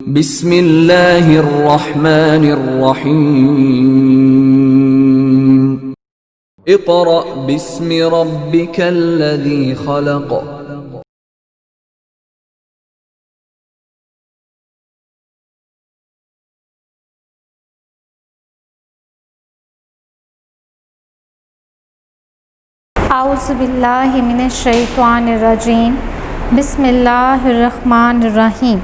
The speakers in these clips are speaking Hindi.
बिस्मिल्लाहिर्रहमानिर्रहीम। इक़रा बिस्मि रब्बिकल्लज़ी खलक़। आऊज़ु बिल्लाहि मिनश शैतानिर रजीम। बिस्मिल्लाहिर्रहमानिर्रहीम।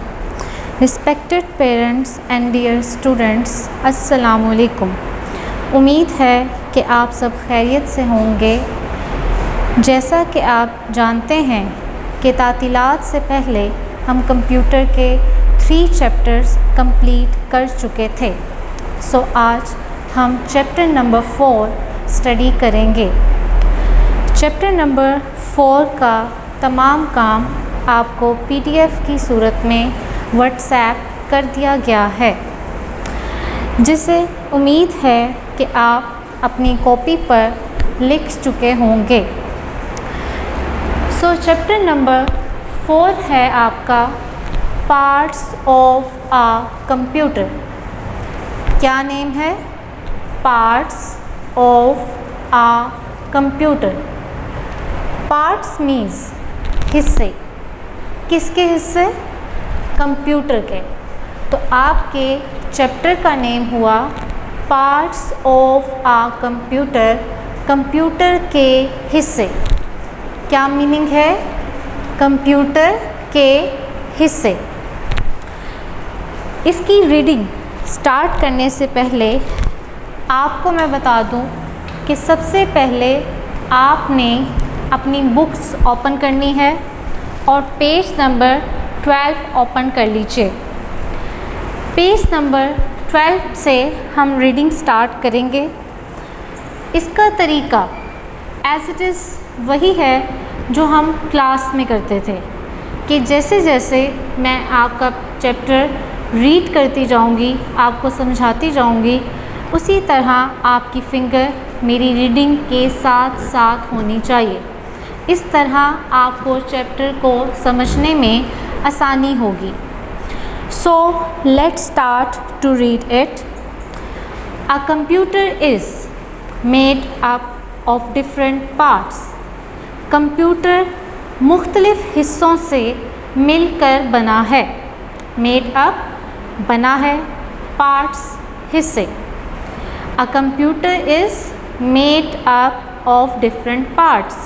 Respected parents and dear students, अस्सलामु अलैकुम। उम्मीद है कि आप सब खैरियत से होंगे। जैसा कि आप जानते हैं कि तातीलात से पहले हम कंप्यूटर के 3 चैप्टर्स कंप्लीट कर चुके थे। सो आज हम चैप्टर नंबर 4 स्टडी करेंगे। चैप्टर नंबर 4 का तमाम काम आपको PDF की सूरत में व्हाट्सएप कर दिया गया है, जिसे उम्मीद है कि आप अपनी कॉपी पर लिख चुके होंगे। सो चैप्टर नंबर 4 है आपका पार्ट्स ऑफ अ कंप्यूटर। क्या नेम है? Parts of a computer. Parts means हिस्से। किसके हिस्से? कंप्यूटर के। तो आपके चैप्टर का नेम हुआ parts of a computer, computer के हिस्से। क्या मीनिंग है? कंप्यूटर के हिस्से। इसकी रीडिंग स्टार्ट करने से पहले आपको मैं बता दूं कि सबसे पहले आपने अपनी बुक्स ओपन करनी है और पेज नंबर 12 ओपन कर लीजिए। पेज नंबर 12 से हम रीडिंग स्टार्ट करेंगे। इसका तरीका एज इट इज़ वही है जो हम क्लास में करते थे कि जैसे जैसे मैं आपका चैप्टर रीड करती जाऊंगी, आपको समझाती जाऊंगी, उसी तरह आपकी फिंगर मेरी रीडिंग के साथ साथ होनी चाहिए। इस तरह आपको चैप्टर को समझने में आसानी होगी। So let's start to read it. A computer is made up of different parts. Computer मुख्तलिफ हिस्सों से मिलकर बना है। मेड अप बना है, पार्ट्स हिस्से। अ computer is made up of different parts.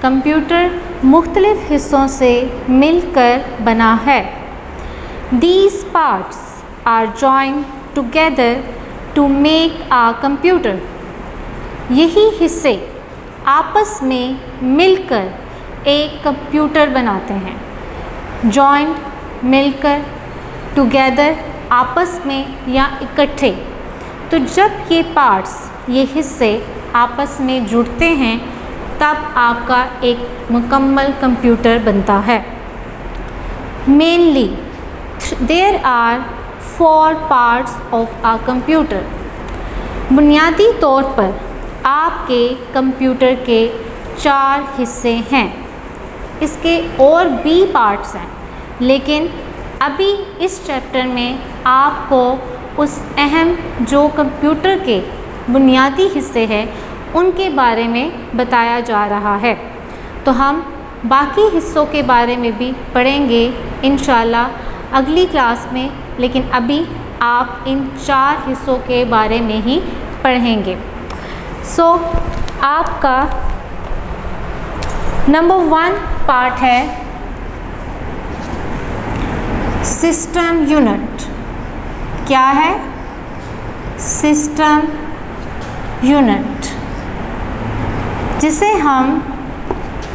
Computer मुख्तलिफ हिस्सों से मिलकर बना है। These parts are joined together to make a computer. यही हिस्से आपस में मिलकर एक कंप्यूटर बनाते हैं। Joined मिलकर, together आपस में या इकट्ठे। तो जब ये पार्ट्स, ये हिस्से आपस में जुड़ते हैं तब आपका एक मुकम्मल कंप्यूटर बनता है। Mainly there are 4 parts of a computer. बुनियादी तौर पर आपके कंप्यूटर के 4 हिस्से हैं। इसके और भी पार्ट्स हैं, लेकिन अभी इस चैप्टर में आपको उस अहम जो कंप्यूटर के बुनियादी हिस्से हैं उनके बारे में बताया जा रहा है। तो हम बाकी हिस्सों के बारे में भी पढ़ेंगे इंशाल्लाह अगली क्लास में, लेकिन अभी आप इन 4 हिस्सों के बारे में ही पढ़ेंगे। सो आपका नंबर 1 पार्ट है सिस्टम यूनिट। क्या है? सिस्टम यूनिट, जिसे हम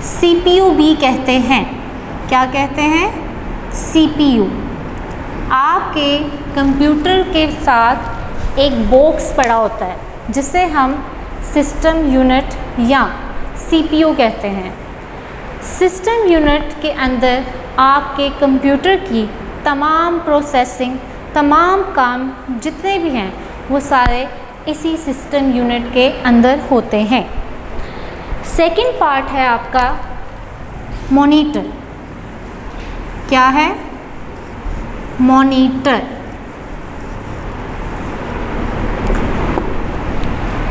CPU भी कहते हैं। क्या कहते हैं? CPU। आपके कंप्यूटर के साथ एक बॉक्स पड़ा होता है जिसे हम सिस्टम यूनिट या CPU कहते हैं। सिस्टम यूनिट के अंदर आपके कंप्यूटर की तमाम प्रोसेसिंग, तमाम काम जितने भी हैं वो सारे इसी सिस्टम यूनिट के अंदर होते हैं। सेकंड पार्ट है आपका मॉनिटर। क्या है? मॉनिटर।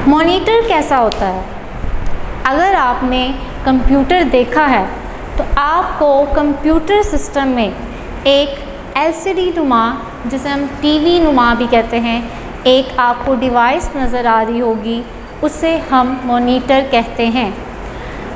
मॉनिटर कैसा होता है? अगर आपने कंप्यूटर देखा है तो आपको कंप्यूटर सिस्टम में एक LCD नुमा, जिसे हम TV नुमा भी कहते हैं, एक आपको डिवाइस नज़र आ रही होगी, उसे हम मॉनिटर कहते हैं।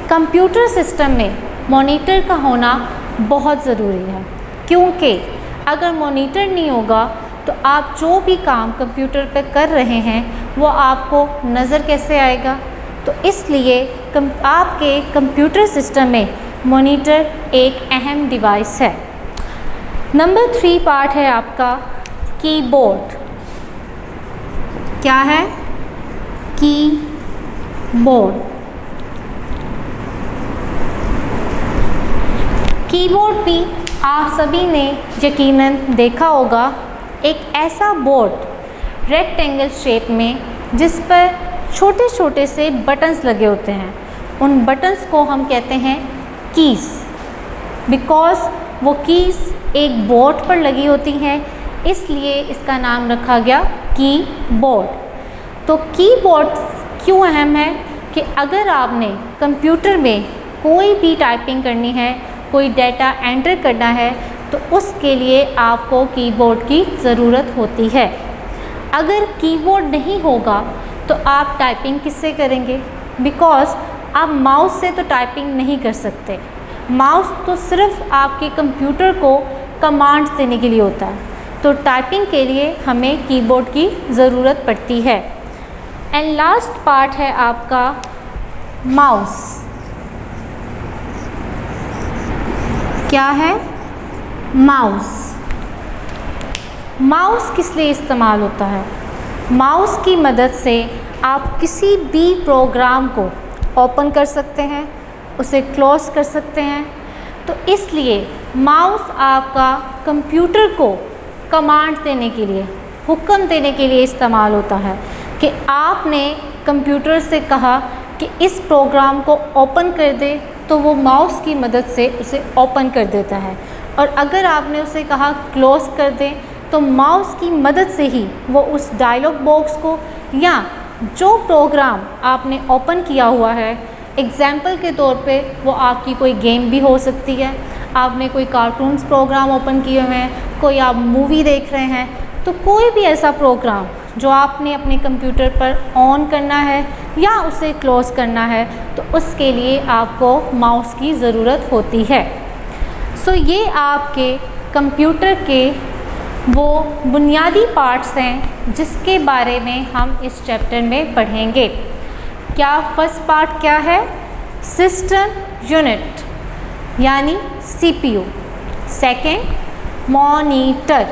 कंप्यूटर सिस्टम में मॉनिटर का होना बहुत ज़रूरी है, क्योंकि अगर मॉनिटर नहीं होगा तो आप जो भी काम कंप्यूटर पर कर रहे हैं वो आपको नज़र कैसे आएगा। तो इसलिए आपके कंप्यूटर सिस्टम में मॉनिटर एक अहम डिवाइस है। नंबर 3 पार्ट है आपका कीबोर्ड। क्या है? कीबोर्ड। कीबोर्ड भी आप सभी ने यकीनन देखा होगा, एक ऐसा बोर्ड रेक्टेंगल शेप में जिस पर छोटे छोटे से बटन्स लगे होते हैं। उन बटन्स को हम कहते हैं कीज़, बिकॉज़ वो कीज़ एक बोर्ड पर लगी होती हैं, इसलिए इसका नाम रखा गया कीबोर्ड। तो कीबोर्ड क्यों अहम है कि अगर आपने कंप्यूटर में कोई भी टाइपिंग करनी है, कोई डाटा एंटर करना है, तो उसके लिए आपको कीबोर्ड की ज़रूरत होती है। अगर कीबोर्ड नहीं होगा तो आप टाइपिंग किससे करेंगे? बिकॉज़ आप माउस से तो टाइपिंग नहीं कर सकते। माउस तो सिर्फ आपके कंप्यूटर को कमांड्स देने के लिए होता है, तो टाइपिंग के लिए हमें कीबोर्ड की ज़रूरत पड़ती है। एंड लास्ट पार्ट है आपका माउस। क्या है? माउस। माउस किस लिए इस्तेमाल होता है? माउस की मदद से आप किसी भी प्रोग्राम को ओपन कर सकते हैं, उसे क्लोज कर सकते हैं। तो इसलिए माउस आपका कंप्यूटर को कमांड देने के लिए, हुक्म देने के लिए इस्तेमाल होता है कि आपने कंप्यूटर से कहा कि इस प्रोग्राम को ओपन कर दे, तो वो माउस की मदद से उसे ओपन कर देता है। और अगर आपने उसे कहा क्लोज कर दे, तो माउस की मदद से ही वो उस डायलॉग बॉक्स को या जो प्रोग्राम आपने ओपन किया हुआ है, एग्ज़ाम्पल के तौर पे वो आपकी कोई गेम भी हो सकती है, आपने कोई कार्टून्स प्रोग्राम ओपन किए हुए हैं, कोई आप मूवी देख रहे हैं, तो कोई भी ऐसा प्रोग्राम जो आपने अपने कंप्यूटर पर ऑन करना है या उसे क्लोज़ करना है, तो उसके लिए आपको माउस की ज़रूरत होती है। सो ये आपके कंप्यूटर के वो बुनियादी पार्ट्स हैं जिसके बारे में हम इस चैप्टर में पढ़ेंगे। क्या फर्स्ट पार्ट क्या है? सिस्टम यूनिट यानी CPU। सेकंड मॉनिटर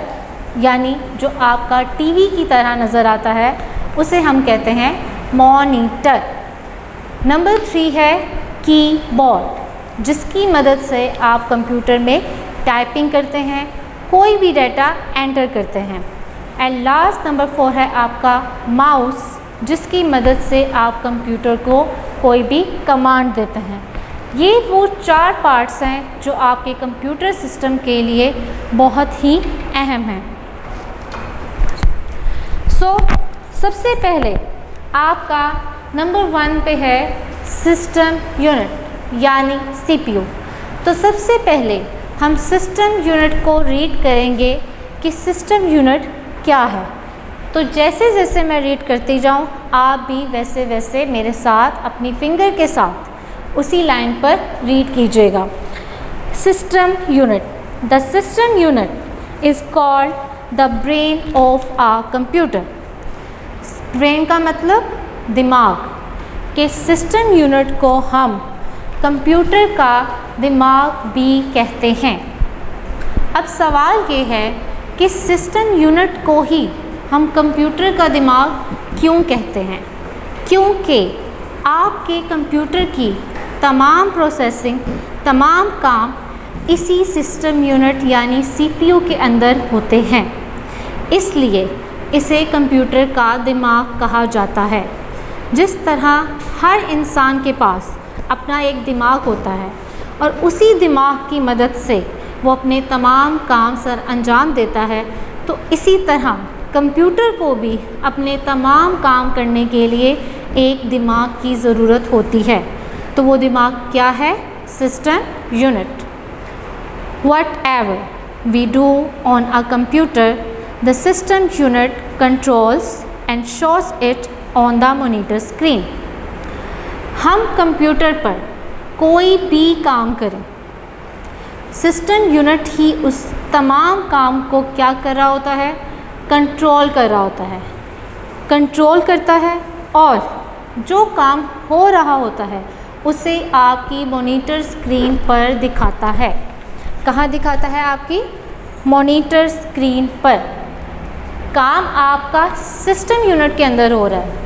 यानी जो आपका टीवी की तरह नज़र आता है उसे हम कहते हैं मॉनिटर। नंबर 3 है कीबोर्ड, जिसकी मदद से आप कंप्यूटर में टाइपिंग करते हैं, कोई भी डाटा एंटर करते हैं। एंड लास्ट नंबर 4 है आपका माउस, जिसकी मदद से आप कंप्यूटर को कोई भी कमांड देते हैं। ये वो 4 पार्ट्स हैं जो आपके कंप्यूटर सिस्टम के लिए बहुत ही अहम हैं। सबसे पहले आपका नंबर 1 पे है सिस्टम यूनिट यानी CPU। तो सबसे पहले हम सिस्टम यूनिट को रीड करेंगे कि सिस्टम यूनिट क्या है। तो जैसे जैसे मैं रीड करती जाऊँ, आप भी वैसे वैसे मेरे साथ अपनी फिंगर के साथ उसी लाइन पर रीड कीजिएगा। System unit, the system unit is called the brain of a computer. Brain का मतलब दिमाग, के सिस्टम यूनिट को हम कंप्यूटर का दिमाग भी कहते हैं। अब सवाल ये है कि सिस्टम यूनिट को ही हम कंप्यूटर का दिमाग क्यों कहते हैं? क्योंकि आपके कंप्यूटर की तमाम प्रोसेसिंग, तमाम काम इसी सिस्टम यूनिट यानी CPU के अंदर होते हैं, इसलिए इसे कंप्यूटर का दिमाग कहा जाता है। जिस तरह हर इंसान के पास अपना एक दिमाग होता है और उसी दिमाग की मदद से वो अपने तमाम काम सर अंजाम देता है, तो इसी तरह कंप्यूटर को भी अपने तमाम काम करने के लिए एक दिमाग की ज़रूरत होती है। तो वो दिमाग क्या है? System unit. Whatever we do on a computer, the system unit controls and shows it on the monitor screen. हम कंप्यूटर पर कोई भी काम करें, सिस्टम यूनिट ही उस तमाम काम को क्या कर रहा होता है? कंट्रोल कर रहा होता है, कंट्रोल करता है और जो काम हो रहा होता है उसे आपकी मॉनिटर स्क्रीन पर दिखाता है। कहाँ दिखाता है? आपकी मॉनिटर स्क्रीन पर। काम आपका सिस्टम यूनिट के अंदर हो रहा है,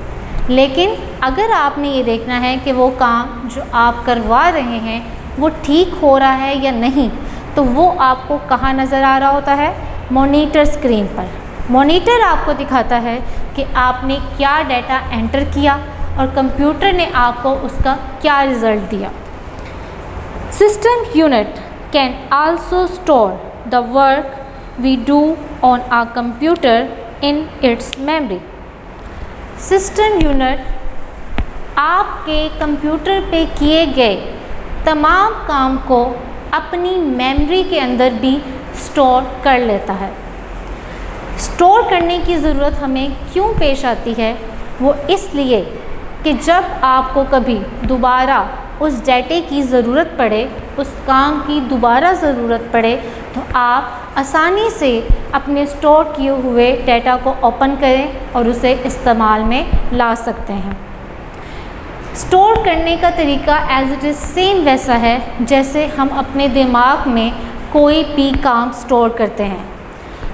लेकिन अगर आपने ये देखना है कि वो काम जो आप करवा रहे हैं वो ठीक हो रहा है या नहीं, तो वो आपको कहाँ नज़र आ रहा होता है? मॉनिटर स्क्रीन पर। मॉनिटर आपको दिखाता है कि आपने क्या डाटा एंटर किया और कंप्यूटर ने आपको उसका क्या रिज़ल्ट दिया। System unit can also store the work we do on a computer in its memory. System unit आपके कंप्यूटर पे किए गए तमाम काम को अपनी मेमोरी के अंदर भी स्टोर कर लेता है। स्टोर करने की ज़रूरत हमें क्यों पेश आती है? वो इसलिए कि जब आपको कभी दोबारा उस डाटे की ज़रूरत पड़े, उस काम की दोबारा ज़रूरत पड़े, तो आप आसानी से अपने स्टोर किए हुए डाटा को ओपन करें और उसे इस्तेमाल में ला सकते हैं। स्टोर करने का तरीका एज इट इज़ सेम वैसा है जैसे हम अपने दिमाग में कोई भी काम स्टोर करते हैं।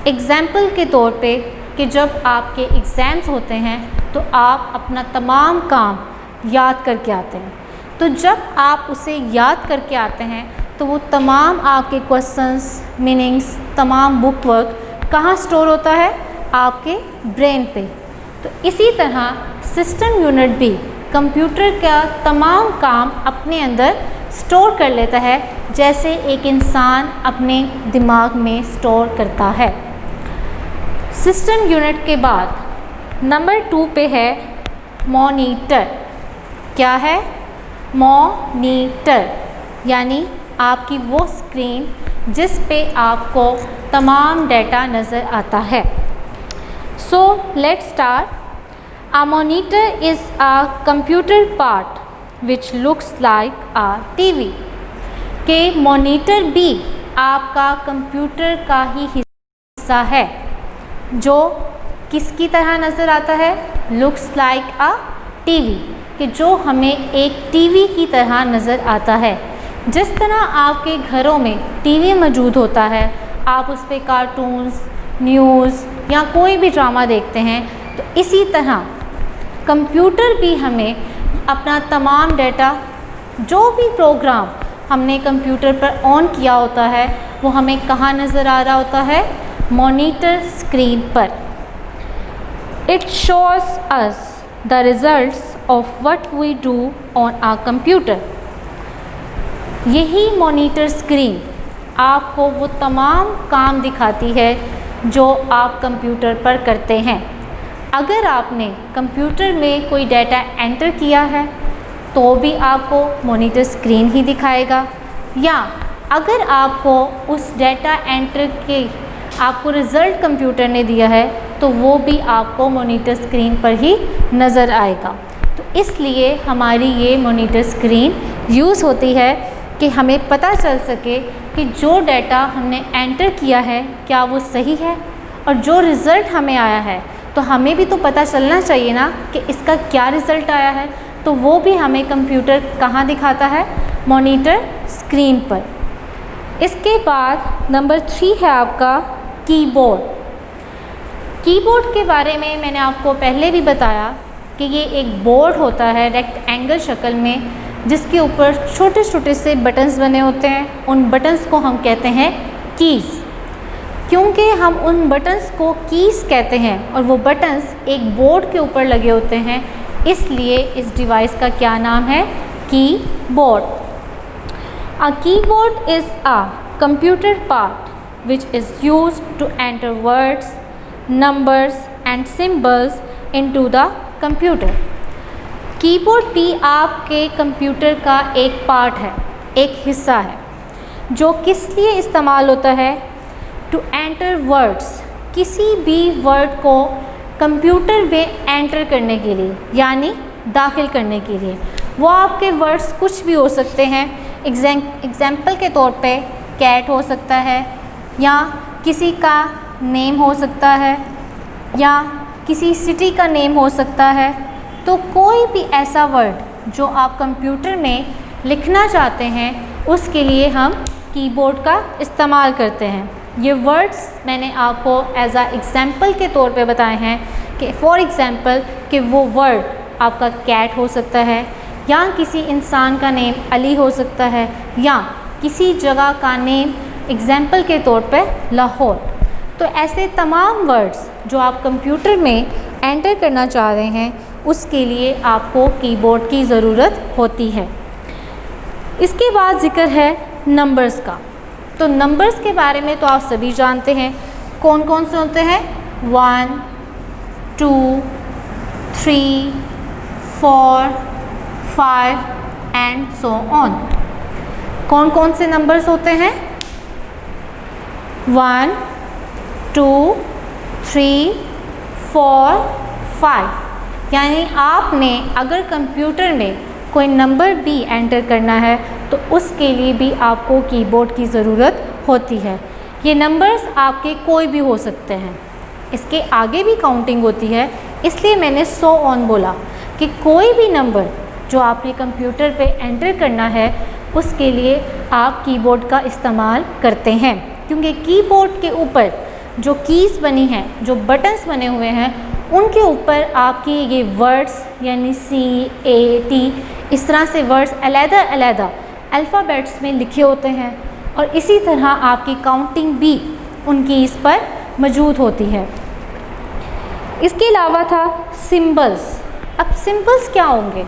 एग्ज़ाम्पल के तौर पे कि जब आपके एग्ज़ाम्स होते हैं तो आप अपना तमाम काम याद करके आते हैं, तो जब आप उसे याद करके आते हैं तो वो तमाम आपके क्वेश्चंस, मीनिंग्स, तमाम बुक वर्क कहाँ स्टोर होता है? आपके ब्रेन पे। तो इसी तरह सिस्टम यूनिट भी कंप्यूटर का तमाम काम अपने अंदर स्टोर कर लेता है, जैसे एक इंसान अपने दिमाग में स्टोर करता है। सिस्टम यूनिट के बाद नंबर 2 पे है मॉनिटर। क्या है? मॉनिटर यानी आपकी वो स्क्रीन जिस पे आपको तमाम डाटा नज़र आता है। So let's start. A monitor is a computer part which looks like a TV। के मॉनिटर भी आपका कंप्यूटर का ही हिस्सा है जो किसकी तरह नज़र आता है? Looks like a TV, कि जो हमें एक टीवी की तरह नज़र आता है। जिस तरह आपके घरों में टीवी मौजूद होता है, आप उस पर कार्टून्स, न्यूज़ या कोई भी ड्रामा देखते हैं, तो इसी तरह कंप्यूटर भी हमें अपना तमाम डाटा, जो भी प्रोग्राम हमने कंप्यूटर पर ऑन किया होता है, वो हमें कहाँ नज़र आ रहा होता है? मॉनिटर स्क्रीन पर। It shows us the results of what we do on a computer. यही मॉनिटर स्क्रीन आपको वो तमाम काम दिखाती है जो आप कंप्यूटर पर करते हैं। अगर आपने कंप्यूटर में कोई डाटा एंटर किया है तो भी आपको मॉनिटर स्क्रीन ही दिखाएगा, या अगर आपको उस डाटा एंटर के आपको रिज़ल्ट कंप्यूटर ने दिया है तो वो भी आपको मॉनिटर स्क्रीन पर ही नज़र आएगा। तो इसलिए हमारी ये मॉनिटर स्क्रीन यूज़ होती है कि हमें पता चल सके कि जो डाटा हमने एंटर किया है क्या वो सही है, और जो रिज़ल्ट हमें आया है तो हमें भी तो पता चलना चाहिए ना कि इसका क्या रिज़ल्ट आया है। तो वो भी हमें कंप्यूटर कहाँ दिखाता है? मॉनिटर स्क्रीन पर। इसके बाद नंबर 3 है आपका कीबोर्ड। कीबोर्ड के बारे में मैंने आपको पहले भी बताया कि ये एक बोर्ड होता है रेक्टेंगल शक्ल में, जिसके ऊपर छोटे छोटे से बटन्स बने होते हैं। उन बटन्स को हम कहते हैं कीज़। क्योंकि हम उन बटन्स को कीज़ कहते हैं और वो बटन्स एक बोर्ड के ऊपर लगे होते हैं, इसलिए इस डिवाइस का क्या नाम है? Keyboard. A keyboard is a computer part which is used to enter words, numbers and symbols into the computer. Keyboard भी आपके कंप्यूटर का एक पार्ट है, एक हिस्सा है, जो किस लिए इस्तेमाल होता है? टू एंटर वर्ड्स, किसी भी वर्ड को कंप्यूटर में एंटर करने के लिए, यानी दाखिल करने के लिए। वो आपके वर्ड्स कुछ भी हो सकते हैं। एग्जाम्पल के तौर पे कैट हो सकता है, या किसी का नेम हो सकता है, या किसी सिटी का नेम हो सकता है। तो कोई भी ऐसा वर्ड जो आप कंप्यूटर में लिखना चाहते हैं, उसके लिए हम कीबोर्ड का इस्तेमाल करते हैं। ये वर्ड्स मैंने आपको एज आ एग्ज़ाम्पल के तौर पे बताए हैं कि फॉर एग्ज़ाम्पल कि वो वर्ड आपका कैट हो सकता है, या किसी इंसान का नेम अली हो सकता है, या किसी जगह का नेम एग्ज़ाम्पल के तौर पे लाहौर। तो ऐसे तमाम वर्ड्स जो आप कंप्यूटर में एंटर करना चाह रहे हैं, उसके लिए आपको कीबोर्ड की ज़रूरत होती है। इसके बाद ज़िक्र है नंबर्स का। तो नंबर्स के बारे में तो आप सभी जानते हैं, कौन कौन से होते हैं? 1, 2, 3, 4, 5 एंड सो ऑन। कौन कौन से नंबर्स होते हैं? 1, 2, 3, 4, 5। यानी आपने अगर कंप्यूटर में कोई नंबर भी एंटर करना है तो उसके लिए भी आपको कीबोर्ड की ज़रूरत होती है। ये नंबर्स आपके कोई भी हो सकते हैं, इसके आगे भी काउंटिंग होती है, इसलिए मैंने सो ऑन बोला कि कोई भी नंबर जो आपने कंप्यूटर पे एंटर करना है, उसके लिए आप कीबोर्ड का इस्तेमाल करते हैं। क्योंकि कीबोर्ड के ऊपर जो कीज़ बनी हैं, जो बटन्स बने हुए हैं, उनके ऊपर आपकी ये वर्ड्स यानी CAT इस तरह से वर्ड्स अलग-अलग अल्फ़ाबेट्स में लिखे होते हैं, और इसी तरह आपकी काउंटिंग भी उन कीज़ पर मौजूद होती है। इसके अलावा था सिंबल्स। अब सिंबल्स क्या होंगे?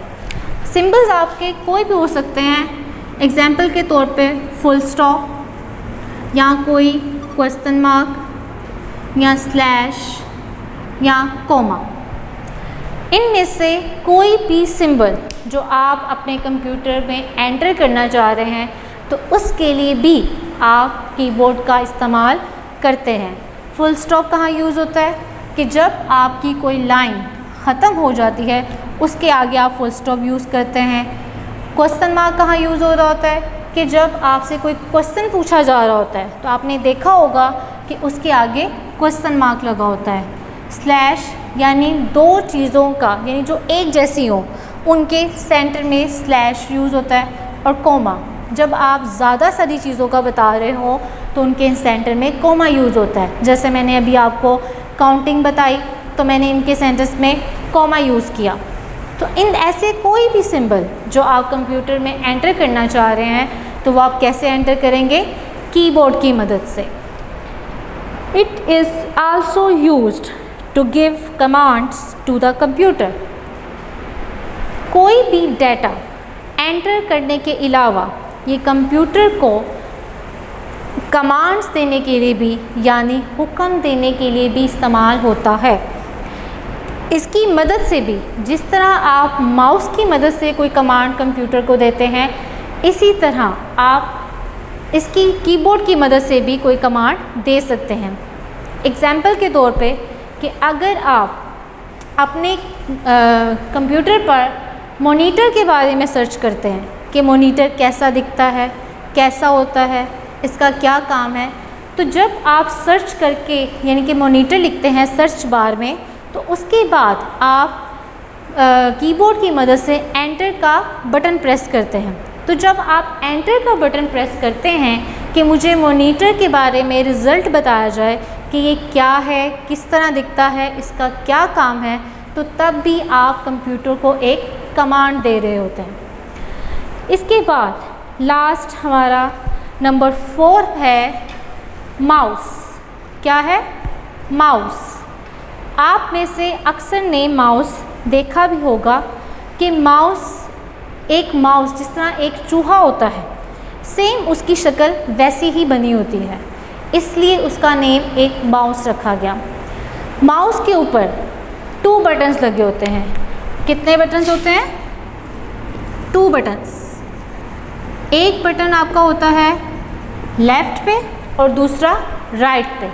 सिंबल्स आपके कोई भी हो सकते हैं। एग्जाम्पल के तौर पे फुल स्टॉप, या कोई क्वेश्चन मार्क, या स्लैश, या कोमा। इनमें से कोई भी सिंबल जो आप अपने कंप्यूटर में एंटर करना चाह रहे हैं, तो उसके लिए भी आप कीबोर्ड का इस्तेमाल करते हैं। फुल स्टॉप कहाँ यूज़ होता है? कि जब आपकी कोई लाइन ख़त्म हो जाती है, उसके आगे आप फुल स्टॉप यूज़ करते हैं। क्वेश्चन मार्क कहाँ यूज़ हो रहा होता है? कि जब आपसे कोई क्वेश्चन पूछा जा रहा होता है, तो आपने देखा होगा कि उसके आगे क्वेश्चन मार्क लगा होता है। स्लैश यानी दो चीज़ों का, यानी जो एक जैसी हो, उनके सेंटर में स्लैश यूज़ होता है। और कोमा, जब आप ज़्यादा सारी चीज़ों का बता रहे हो तो उनके सेंटर में कोमा यूज़ होता है। जैसे मैंने अभी आपको काउंटिंग बताई, तो मैंने इनके सेंटर्स में कोमा यूज़ किया। तो इन ऐसे कोई भी सिंबल जो आप कंप्यूटर में एंटर करना चाह रहे हैं, तो वो आप कैसे एंटर करेंगे? कीबोर्ड की मदद से। It is also used to give commands to the computer. कोई भी डाटा एंटर करने के अलावा ये कंप्यूटर को कमांड्स देने के लिए भी, यानी हुक्म देने के लिए भी इस्तेमाल होता है। इसकी मदद से भी, जिस तरह आप माउस की मदद से कोई कमांड कंप्यूटर को देते हैं, इसी तरह आप इसकी कीबोर्ड की मदद से भी कोई कमांड दे सकते हैं। एग्जाम्पल के तौर पे कि अगर आप अपने कंप्यूटर पर मॉनिटर के बारे में सर्च करते हैं कि मॉनिटर कैसा दिखता है, कैसा होता है, इसका क्या काम है, तो जब आप सर्च करके यानी कि मॉनिटर लिखते हैं सर्च बार में, तो उसके बाद आप कीबोर्ड की मदद से एंटर का बटन प्रेस करते हैं। तो जब आप एंटर का बटन प्रेस करते हैं कि मुझे मॉनिटर के बारे में रिज़ल्ट बताया जाए कि ये क्या है, किस तरह दिखता है, इसका क्या काम है, तो तब भी आप कंप्यूटर को एक कमांड दे रहे होते हैं। इसके बाद लास्ट हमारा नंबर 4 है माउस। क्या है? माउस। आप में से अक्सर ने माउस देखा भी होगा कि माउस जिस तरह एक चूहा होता है, सेम उसकी शक्ल वैसी ही बनी होती है, इसलिए उसका नेम एक माउस रखा गया। माउस के ऊपर 2 बटन्स लगे होते हैं। कितने बटन्स होते हैं? 2 बटन्स। एक बटन आपका होता है लेफ़्ट पे और दूसरा राइट पे,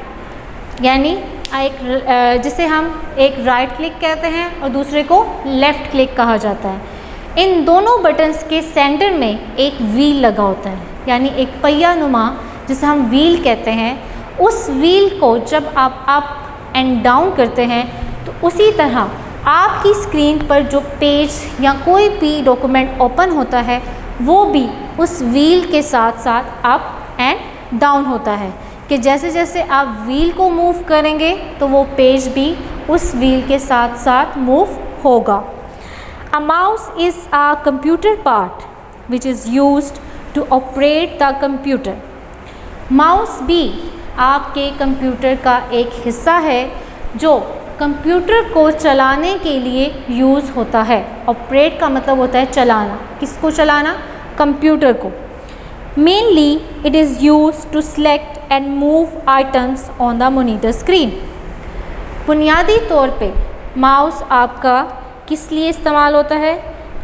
यानी एक जिसे हम एक राइट क्लिक कहते हैं और दूसरे को लेफ़्ट क्लिक कहा जाता है। इन दोनों बटन्स के सेंटर में एक व्हील लगा होता है, यानी एक पहिया नुमा जिसे हम व्हील कहते हैं। उस व्हील को जब आप अप एंड डाउन करते हैं तो उसी तरह आपकी स्क्रीन पर जो पेज या कोई भी डॉक्यूमेंट ओपन होता है वो भी उस व्हील के साथ साथ अप एंड डाउन होता है, कि जैसे जैसे आप व्हील को मूव करेंगे तो वो पेज भी उस व्हील के साथ साथ मूव होगा। A mouse is a computer part which is used to operate the computer. Mouse भी आपके कंप्यूटर का एक हिस्सा है जो कंप्यूटर को चलाने के लिए यूज़ होता है। ऑपरेट का मतलब होता है चलाना। किसको चलाना? कंप्यूटर को। Mainly it is used to select and move items on the monitor screen. बुनियादी तौर पे माउस आपका किस लिए इस्तेमाल होता है?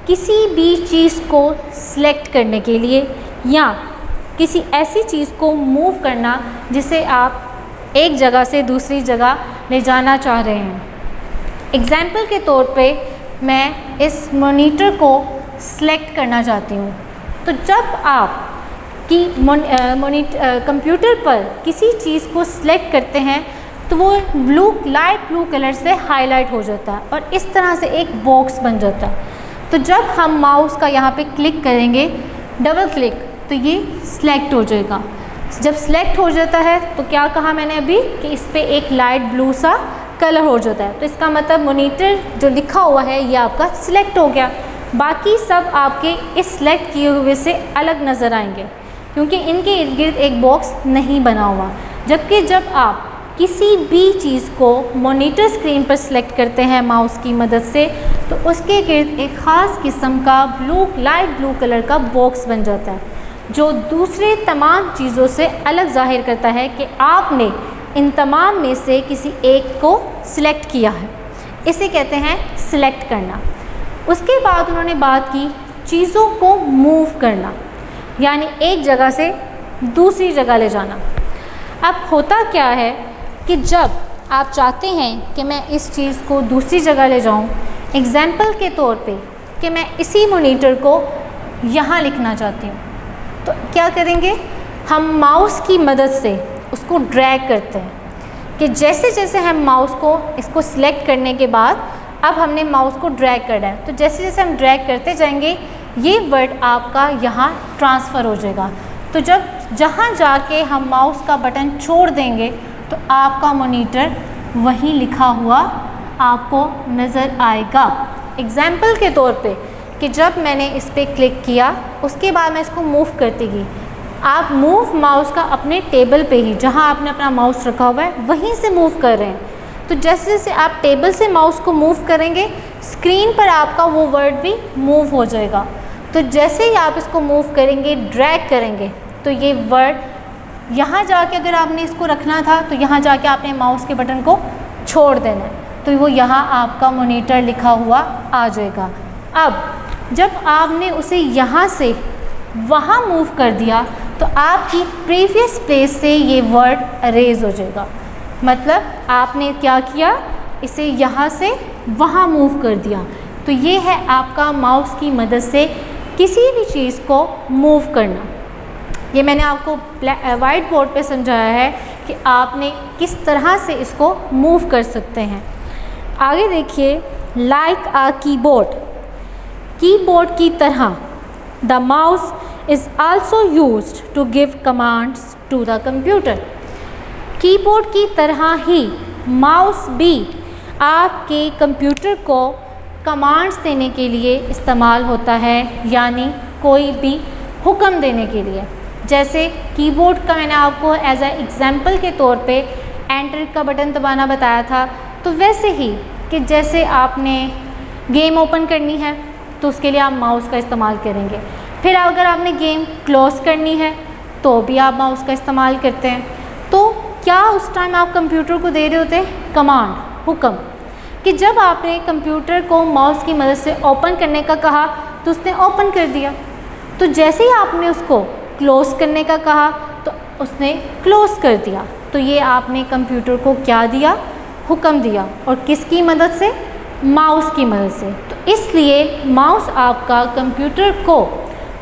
किसी भी चीज़ को सिलेक्ट करने के लिए या किसी ऐसी चीज़ को मूव करना जिसे आप एक जगह से दूसरी जगह ले जाना चाह रहे हैं। एग्ज़ाम्पल के तौर पे मैं इस मॉनिटर को सिलेक्ट करना चाहती हूँ, तो जब आप कि कंप्यूटर पर किसी चीज़ को सिलेक्ट करते हैं तो वो लाइट ब्लू कलर से हाईलाइट हो जाता है और इस तरह से एक बॉक्स बन जाता है। तो जब हम माउस का यहाँ पे क्लिक करेंगे, डबल क्लिक, तो ये सिलेक्ट हो जाएगा। जब सिलेक्ट हो जाता है तो क्या कहा मैंने अभी कि इस पर एक लाइट ब्लू सा कलर हो जाता है, तो इसका मतलब मॉनिटर जो लिखा हुआ है ये आपका सिलेक्ट हो गया। बाकी सब आपके इस सिलेक्ट किए हुए से अलग नज़र आएंगे क्योंकि इनके इर्द गिर्द एक बॉक्स नहीं बना हुआ। जबकि जब आप किसी भी चीज़ को मॉनिटर स्क्रीन पर सिलेक्ट करते हैं माउस की मदद से तो उसके गिर्द एक ख़ास किस्म का लाइट ब्लू कलर का बॉक्स बन जाता है जो दूसरे तमाम चीज़ों से अलग ज़ाहिर करता है कि आपने इन तमाम में से किसी एक को सिलेक्ट किया है। इसे कहते हैं सिलेक्ट करना। उसके बाद उन्होंने बात की चीज़ों को मूव करना, यानी एक जगह से दूसरी जगह ले जाना। अब होता क्या है कि जब आप चाहते हैं कि मैं इस चीज़ को दूसरी जगह ले जाऊं, एग्ज़ाम्पल के तौर पे कि मैं इसी मॉनिटर को यहाँ लिखना चाहती हूँ, तो क्या करेंगे? हम माउस की मदद से उसको ड्रैग करते हैं कि जैसे जैसे हम माउस को इसको सिलेक्ट करने के बाद अब हमने माउस को ड्रैग करना है, तो जैसे जैसे हम ड्रैग करते जाएंगे ये वर्ड आपका यहाँ ट्रांसफ़र हो जाएगा। तो जब जहाँ जाके हम माउस का बटन छोड़ देंगे तो आपका मॉनिटर वहीं लिखा हुआ आपको नज़र आएगा। एग्ज़ाम्पल के तौर पे कि जब मैंने इस पर क्लिक किया उसके बाद मैं इसको मूव करती गई, आप मूव माउस का अपने टेबल पे ही जहाँ आपने अपना माउस रखा हुआ है वहीं से मूव कर रहे हैं। तो जैसे जैसे आप टेबल से माउस को मूव करेंगे स्क्रीन पर आपका वो वर्ड भी मूव हो जाएगा। तो जैसे ही आप इसको मूव करेंगे, ड्रैग करेंगे, तो ये वर्ड यहाँ जाके अगर आपने इसको रखना था तो यहाँ जाके आपने माउस के बटन को छोड़ देना है, तो वो यहाँ आपका मॉनिटर लिखा हुआ आ जाएगा। अब जब आपने उसे यहाँ से वहाँ मूव कर दिया तो आपकी प्रीवियस प्लेस से ये वर्ड अरेज हो जाएगा। मतलब आपने क्या किया, इसे यहाँ से वहाँ मूव कर दिया। तो ये है आपका माउस की मदद से किसी भी चीज़ को मूव करना। ये मैंने आपको वाइट बोर्ड पे समझाया है कि आपने किस तरह से इसको मूव कर सकते हैं। आगे देखिए, लाइक आ कीबोर्ड की तरह the mouse is also used to give commands to the computer. Keyboard की तरह ही माउस भी आपके कंप्यूटर को कमांड्स देने के लिए इस्तेमाल होता है, यानी कोई भी हुक्म देने के लिए। जैसे कीबोर्ड का मैंने आपको एज ए एग्ज़ाम्पल के तौर पे एंटर का बटन दबाना बताया था, तो वैसे ही कि जैसे आपने गेम ओपन करनी है तो उसके लिए आप माउस का इस्तेमाल करेंगे। फिर अगर आपने गेम क्लोज करनी है तो भी आप माउस का इस्तेमाल करते हैं। तो क्या उस टाइम आप कंप्यूटर को दे रहे होते कमांड, हुक्म, कि जब आपने कंप्यूटर को माउस की मदद से ओपन करने का कहा तो उसने ओपन कर दिया, तो जैसे ही आपने उसको क्लोज़ करने का कहा तो उसने क्लोज़ कर दिया। तो ये आपने कंप्यूटर को क्या दिया, हुक्म दिया, और किसकी मदद से, माउस की मदद से। तो इसलिए माउस आपका कंप्यूटर को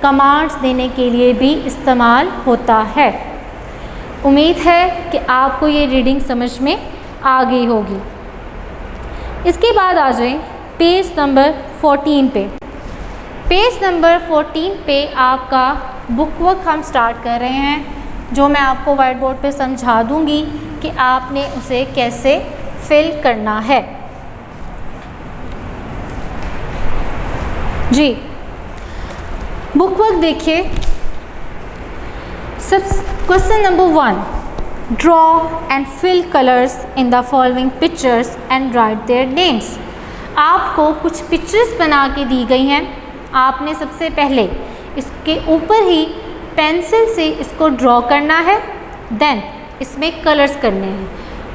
कमांड्स देने के लिए भी इस्तेमाल होता है। उम्मीद है कि आपको ये रीडिंग समझ में आ गई होगी। इसके बाद आ जाए पेज नंबर 14 पे। पेज नंबर 14 पे आपका बुक वर्क हम स्टार्ट कर रहे हैं, जो मैं आपको वाइट बोर्ड पे समझा दूंगी कि आपने उसे कैसे फिल करना है। जी, बुक वर्क देखिए। Question number 1, draw and fill colours in the following pictures and write their names. आपको कुछ पिक्चर्स बना के दी गई हैं, आपने सबसे पहले इसके ऊपर ही पेंसिल से इसको ड्रॉ करना है, देन इसमें कलर्स करने हैं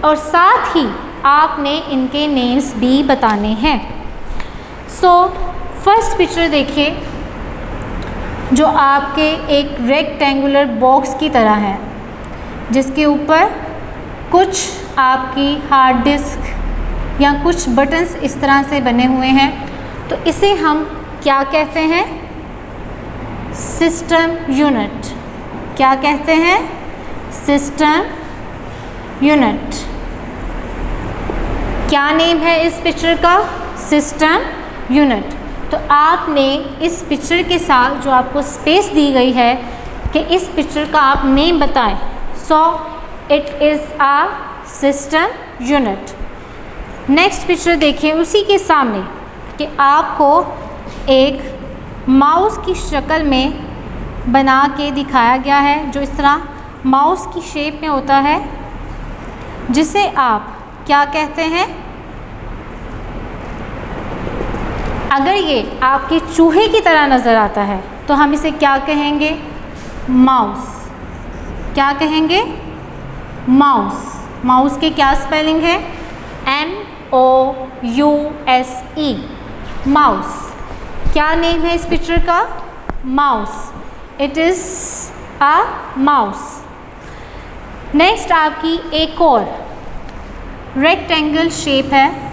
और साथ ही आपने इनके नेम्स भी बताने हैं। सो फर्स्ट पिक्चर देखिए, जो आपके एक रेक्टेंगुलर बॉक्स की तरह है, जिसके ऊपर कुछ आपकी हार्ड डिस्क या कुछ बटन्स इस तरह से बने हुए हैं। तो इसे हम क्या कहते हैं, सिस्टम यूनिट। क्या कहते हैं, सिस्टम यूनिट। क्या नेम है इस पिक्चर का, सिस्टम यूनिट। तो आपने इस पिक्चर के साथ जो आपको स्पेस दी गई है कि इस पिक्चर का आप नेम बताएं, so it is a system unit. Next picture देखिए, उसी के सामने कि आपको एक माउस की शक्ल में बना के दिखाया गया है, जो इस तरह माउस की शेप में होता है, जिसे आप क्या कहते हैं। अगर ये आपके चूहे की तरह नज़र आता है तो हम इसे क्या कहेंगे, माउस। क्या कहेंगे, माउस। माउस के क्या स्पेलिंग है, MOUSE, माउस। क्या नेम है इस पिक्चर का, mouse. It is a mouse. Next आपकी एक और रेक्टेंगल शेप है,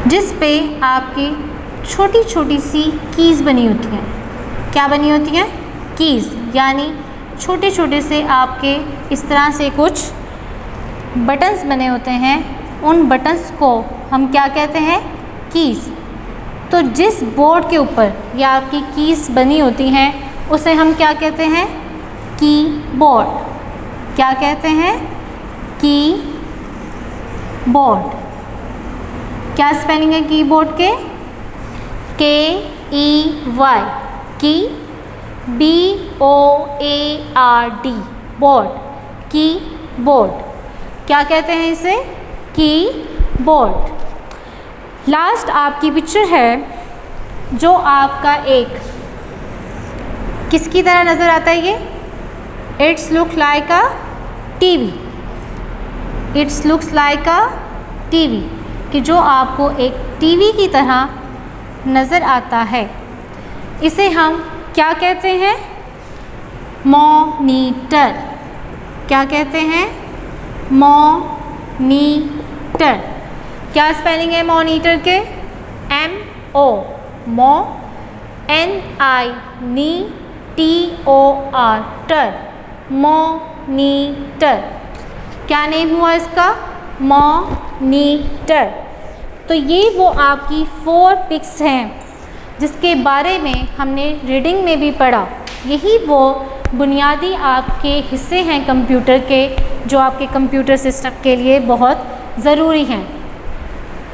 जिस पे आपकी छोटी छोटी सी कीज़ बनी होती हैं। क्या बनी होती हैं, कीज़, यानी छोटे छोटे से आपके इस तरह से कुछ बटन्स बने होते हैं। उन बटन्स को हम क्या कहते हैं, कीज़। तो जिस बोर्ड के ऊपर ये आपकी कीज़ बनी होती हैं उसे हम क्या कहते हैं, कीबोर्ड। क्या कहते हैं, कीबोर्ड। क्या स्पेलिंग है कीबोर्ड के, KEY, की, BOARD, बोर्ड, कीबोर्ड। क्या कहते हैं इसे, कीबोर्ड। लास्ट आपकी पिक्चर है, जो आपका एक किसकी तरह नज़र आता है, ये it's look like a TV. It's looks like a TV, कि जो आपको एक टीवी की तरह नज़र आता है। इसे हम क्या कहते हैं, मॉनिटर। क्या कहते हैं, मॉनिटर। क्या स्पेलिंग है मॉनिटर के, MO, मो, NITOR, टर, मॉनिटर। क्या नेम हुआ इसका, मॉनिटर। तो ये वो आपकी 4 पिक्स हैं जिसके बारे में हमने रीडिंग में भी पढ़ा। यही वो बुनियादी आपके हिस्से हैं कंप्यूटर के, जो आपके कंप्यूटर सिस्टम के लिए बहुत ज़रूरी हैं।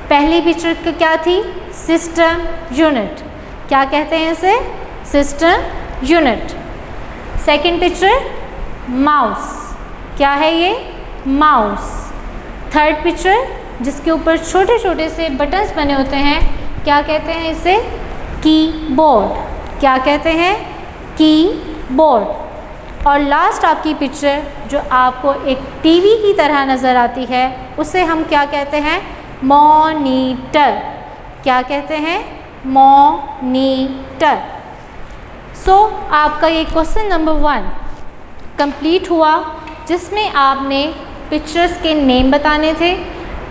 पहली पिक्चर क्या थी, सिस्टम यूनिट। क्या कहते हैं इसे, system unit. Second picture, mouse. क्या है ये, माउस। थर्ड पिक्चर, जिसके ऊपर छोटे छोटे से बटन्स बने होते हैं, क्या कहते हैं इसे, कीबोर्ड। क्या कहते हैं? कीबोर्ड। और लास्ट आपकी पिक्चर जो आपको एक टीवी की तरह नज़र आती है उसे हम क्या कहते हैं? मॉनिटर। क्या कहते हैं? मॉनिटर। सो आपका ये क्वेश्चन नंबर 1 कंप्लीट हुआ, जिसमें आपने पिक्चर्स के नेम बताने थे,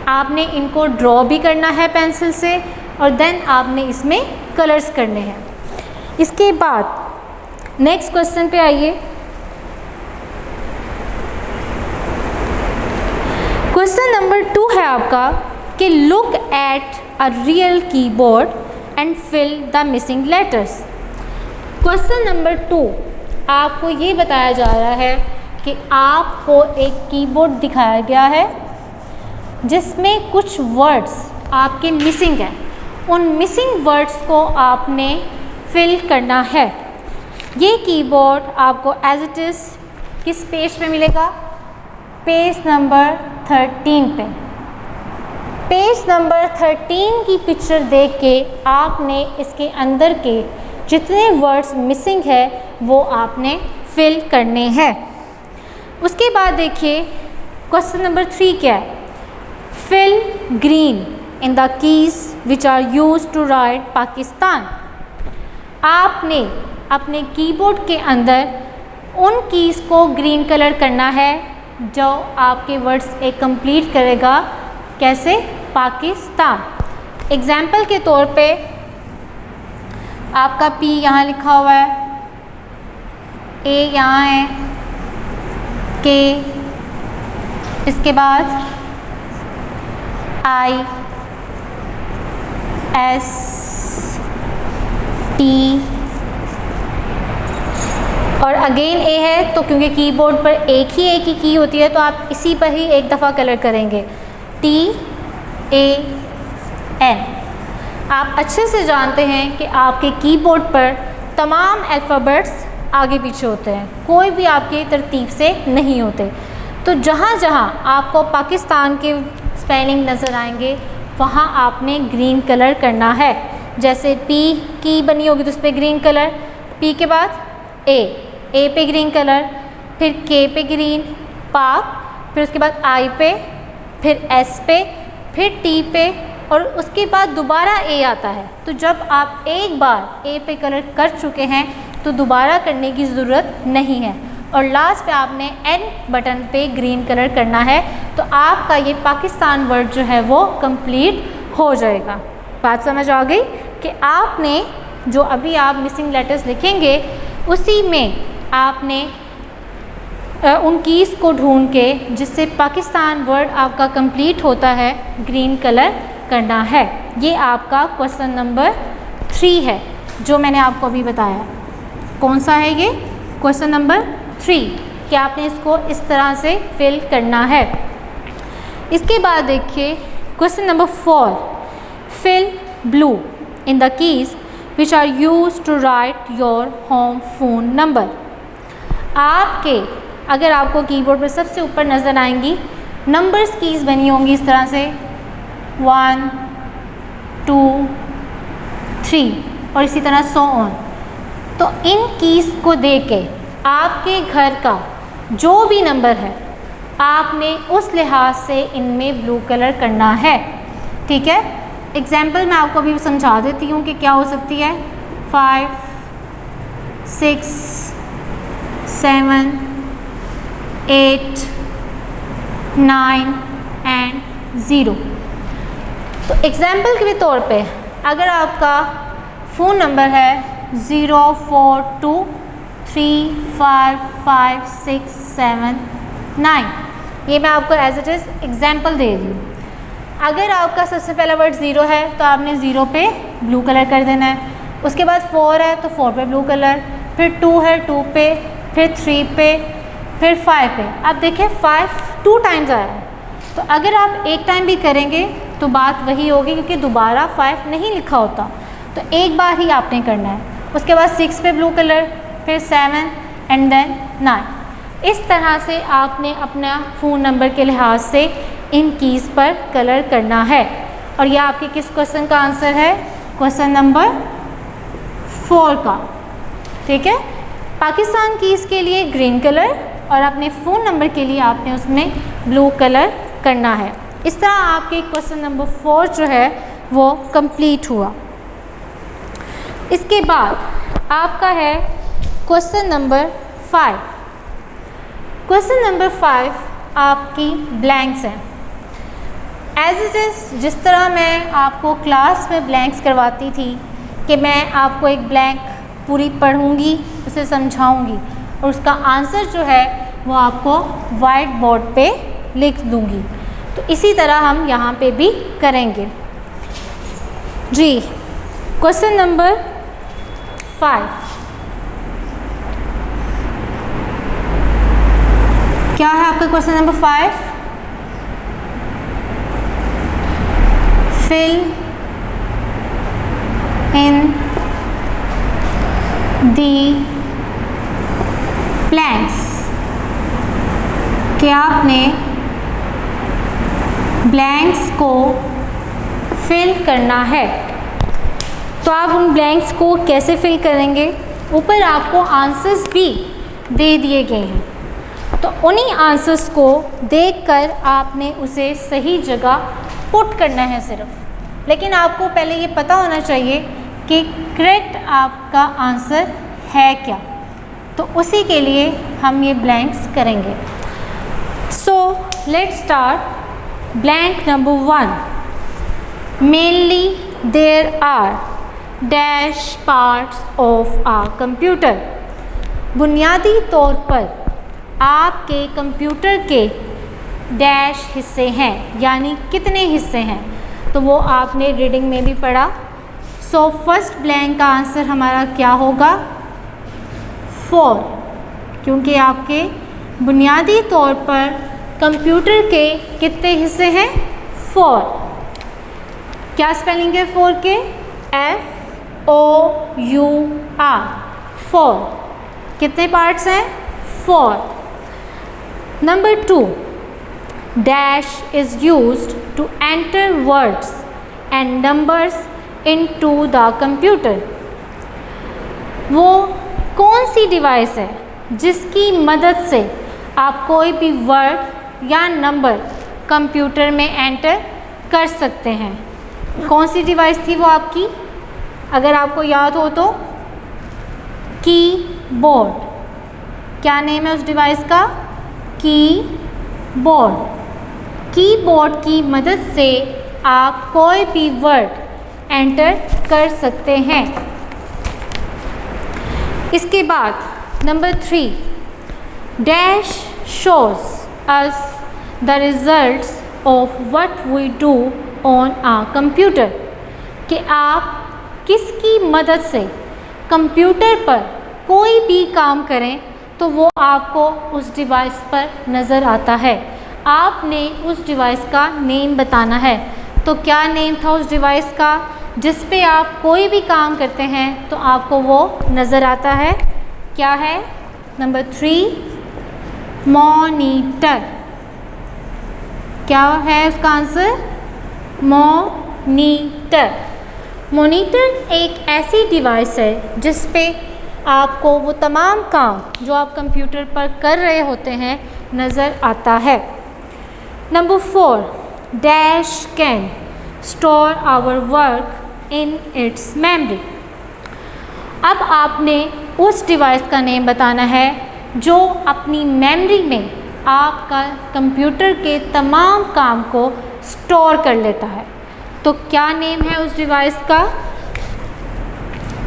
आपने इनको ड्रॉ भी करना है पेंसिल से, और देन आपने इसमें कलर्स करने हैं। इसके बाद नेक्स्ट क्वेश्चन पे आइए। क्वेश्चन नंबर 2 है आपका कि look at a real keyboard and fill the missing letters. Question number 2 आपको ये बताया जा रहा है कि आपको एक कीबोर्ड दिखाया गया है जिसमें कुछ वर्ड्स आपके मिसिंग हैं। उन मिसिंग वर्ड्स को आपने फिल करना है। ये कीबोर्ड आपको एज इट इज़ किस पेज पे मिलेगा? पेज नंबर 13 पे। पेज नंबर 13 की पिक्चर देख के आपने इसके अंदर के जितने वर्ड्स मिसिंग है वो आपने फिल करने हैं। उसके बाद देखिए क्वेश्चन नंबर 3 क्या है? Fill green in the keys which are use to write Pakistan. आपने अपने कीबोर्ड के अंदर उन कीज़ को ग्रीन कलर करना है जो आपके वर्ड्स एक कंप्लीट करेगा। कैसे? पाकिस्तान। एग्जाम्पल के तौर पे आपका P यहाँ लिखा हुआ है, A यहाँ है, K, इसके बाद I, S, T और अगेन A है, तो क्योंकि कीबोर्ड पर एक ही की होती है तो आप इसी पर ही एक दफ़ा कलर करेंगे। T, A, N। आप अच्छे से जानते हैं कि आपके कीबोर्ड पर तमाम अल्फ़ाबेट्स आगे पीछे होते हैं, कोई भी आपकी तरतीब से नहीं होते। तो जहाँ जहाँ आपको पाकिस्तान के स्पेलिंग नज़र आएंगे वहाँ आपने ग्रीन कलर करना है। जैसे P की बनी होगी तो उस पर ग्रीन कलर, P के बाद A पे ग्रीन कलर, फिर K पे ग्रीन, पाक, फिर उसके बाद I पे, फिर S पे, फिर T पे और उसके बाद दोबारा A आता है। तो जब आप एक बार A पे कलर कर चुके हैं तो दोबारा करने की ज़रूरत नहीं है। और लास्ट पे आपने N बटन पे ग्रीन कलर करना है, तो आपका ये पाकिस्तान वर्ड जो है वो कंप्लीट हो जाएगा। बात समझ आ गई कि आपने जो अभी आप मिसिंग लेटर्स लिखेंगे उसी में आपने उन कीज़ को ढूंढ के जिससे पाकिस्तान वर्ड आपका कंप्लीट होता है ग्रीन कलर करना है। ये आपका क्वेश्चन नंबर 3 है जो मैंने आपको अभी बताया। कौन सा है ये? क्वेश्चन नंबर 3 कि आपने इसको इस तरह से फिल करना है। इसके बाद देखिए question number 4, fill blue in the keys which are use to write your home phone number. आपके अगर आपको कीबोर्ड पर सबसे ऊपर नज़र आएंगी नंबर्स कीज़ बनी होंगी इस तरह से 1, 2, 3 और इसी तरह सो ऑन। तो इन कीज़ को देख के आपके घर का जो भी नंबर है आपने उस लिहाज से इनमें ब्लू कलर करना है। ठीक है, एग्जाम्पल मैं आपको अभी समझा देती हूँ कि क्या हो सकती है। 5, 6, 7, 8, 9 एंड 0। तो एग्जाम्पल के तौर पे अगर आपका फ़ोन नंबर है 042355679, ये मैं आपको एज इट इज़ एग्जाम्पल दे रही हूँ। अगर आपका सबसे पहला वर्ड 0 है तो आपने 0 पे ब्लू कलर कर देना है। उसके बाद 4 है तो 4 पे ब्लू कलर, फिर 2 है 2 पे, फिर 3 पे, फिर 5 पे। अब देखिए 5 2 टाइम्स आया है, तो अगर आप एक टाइम भी करेंगे तो बात वही होगी क्योंकि दोबारा 5 नहीं लिखा होता, तो एक बार ही आपने करना है। उसके बाद 6 पे ब्लू कलर, फिर 7 एंड देन 9। इस तरह से आपने अपना फ़ोन नंबर के लिहाज से इन कीज़ पर कलर करना है। और यह आपके किस क्वेश्चन का आंसर है? क्वेश्चन नंबर 4 का, ठीक है। पाकिस्तान कीज़ के लिए ग्रीन कलर और अपने फ़ोन नंबर के लिए आपने उसमें ब्लू कलर करना है। इस तरह आपके क्वेश्चन नंबर 4 जो है वो कंप्लीट हुआ। इसके बाद आपका है क्वेश्चन नंबर 5। क्वेश्चन नंबर 5 आपकी ब्लैंक्स हैं। एज इट इज़ जिस तरह मैं आपको क्लास में ब्लैंक्स करवाती थी कि मैं आपको एक ब्लैंक पूरी पढ़ूंगी, उसे समझाऊंगी और उसका आंसर जो है वो आपको वाइट बोर्ड पे लिख दूंगी, तो इसी तरह हम यहाँ पे भी करेंगे जी। क्वेश्चन नंबर 5 क्या है आपका question number 5? Fill in the blanks, कि आपने ब्लैंक्स को फिल करना है। तो आप उन ब्लैंक्स को कैसे फिल करेंगे? ऊपर आपको आंसर्स भी दे दिए गए हैं, तो उन्हीं आंसर्स को देखकर आपने उसे सही जगह पुट करना है सिर्फ। लेकिन आपको पहले ये पता होना चाहिए कि करेक्ट आपका आंसर है क्या, तो उसी के लिए हम ये ब्लैंक्स करेंगे। So let's start. Blank number 1, mainly there are dash parts of a computer. बुनियादी तौर पर आपके कंप्यूटर के डैश हिस्से हैं, यानी कितने हिस्से हैं, तो वो आपने रीडिंग में भी पढ़ा। सो फर्स्ट ब्लैंक का आंसर हमारा क्या होगा? 4, क्योंकि आपके बुनियादी तौर पर कंप्यूटर के कितने हिस्से हैं? 4। क्या स्पेलिंग है 4 के? FOUR, 4। कितने पार्ट्स हैं? 4। Number 2, dash is used to enter words and numbers into the computer. वो कौन सी डिवाइस है जिसकी मदद से आप कोई भी वर्ड या नंबर कंप्यूटर में एंटर कर सकते हैं? कौन सी डिवाइस थी वो आपकी? अगर आपको याद हो तो कीबोर्ड। क्या नेम है उस डिवाइस का? कीबोर्ड। कीबोर्ड की मदद से आप कोई भी वर्ड एंटर कर सकते हैं। इसके बाद number 3, dash shows us the results of what we do on a computer, कि आप किसकी मदद से कंप्यूटर पर कोई भी काम करें तो वो आपको उस डिवाइस पर नज़र आता है। आपने उस डिवाइस का नेम बताना है। तो क्या नेम था उस डिवाइस का जिस पे आप कोई भी काम करते हैं तो आपको वो नज़र आता है? क्या है? Number 3, monitor. क्या है उसका आंसर? मॉनिटर। मॉनिटर एक ऐसी डिवाइस है जिस पे आपको वो तमाम काम जो आप कंप्यूटर पर कर रहे होते हैं नज़र आता है। Number 4, dash can store our work in its memory. अब आपने उस डिवाइस का नेम बताना है जो अपनी मेमोरी में आपका कंप्यूटर के तमाम काम को स्टोर कर लेता है। तो क्या नेम है उस डिवाइस का?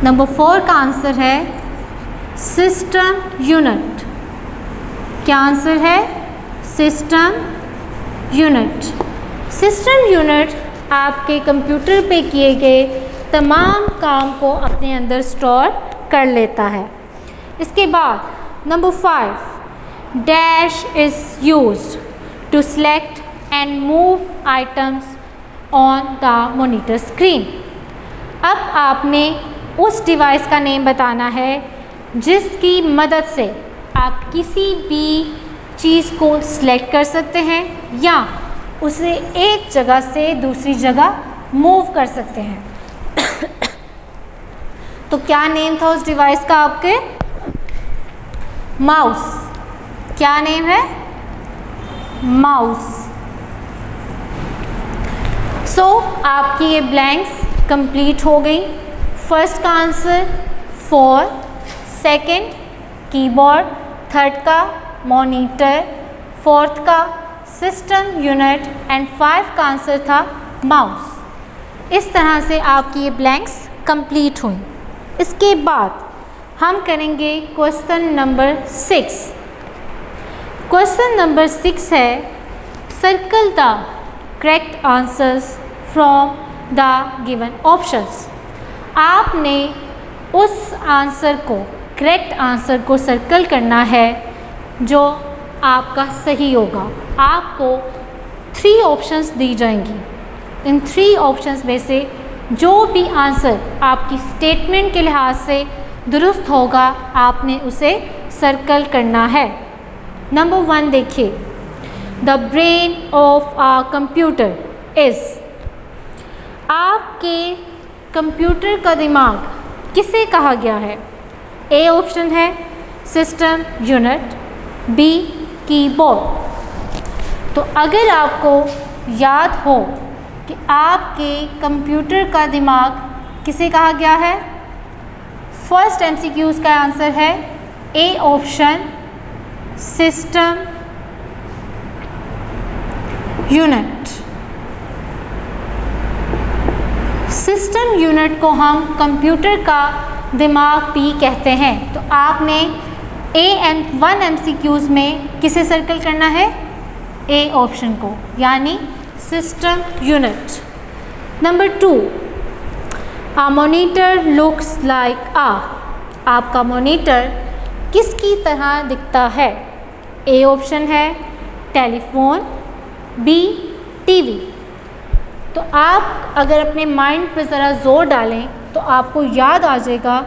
नंबर 4 का आंसर है सिस्टम यूनिट। क्या आंसर है? System unit. सिस्टम यूनिट आपके कंप्यूटर पे किए गए तमाम काम को अपने अंदर स्टोर कर लेता है। इसके बाद number 5, dash is used to select and move items on the monitor screen. अब आपने उस डिवाइस का नेम बताना है जिसकी मदद से आप किसी भी चीज़ को सिलेक्ट कर सकते हैं या उसे एक जगह से दूसरी जगह मूव कर सकते हैं। तो तो क्या नेम था उस डिवाइस का आपके? माउस। क्या नेम है? माउस। सो आपकी ये ब्लैंक्स कंप्लीट हो गई। फर्स्ट का आंसर 4, सेकंड कीबोर्ड, थर्ड का मॉनिटर, फोर्थ का सिस्टम यूनिट एंड 5 का आंसर था माउस। इस तरह से आपकी ये ब्लैंक्स कंप्लीट हुई। इसके बाद हम करेंगे क्वेश्चन नंबर 6। क्वेश्चन नंबर 6 है circle the correct answers from the given options. आपने उस आंसर को, करेक्ट आंसर को सर्कल करना है जो आपका सही होगा। आपको 3 ऑप्शंस दी जाएंगी। इन 3 ऑप्शंस में से जो भी आंसर आपकी स्टेटमेंट के लिहाज से दुरुस्त होगा आपने उसे सर्कल करना है। नंबर 1 देखिए, the brain of a computer is. आपके कंप्यूटर का दिमाग किसे कहा गया है? ए ऑप्शन है सिस्टम यूनिट, बी कीबोर्ड। तो अगर आपको याद हो कि आपके कंप्यूटर का दिमाग किसे कहा गया है, फर्स्ट एमसीक्यूज़ का आंसर है A option system unit. System unit को हम कंप्यूटर का दिमाग भी कहते हैं। तो आपने A1 MCQs में किसे सर्कल करना है? ए ऑप्शन को, यानी सिस्टम यूनिट। नंबर 2, आ मॉनिटर लुक्स लाइक आ। आपका मॉनिटर किसकी तरह दिखता है? ए ऑप्शन है टेलीफोन, बी टीवी। तो आप अगर अपने माइंड पर ज़रा ज़ोर डालें तो आपको याद आ जाएगा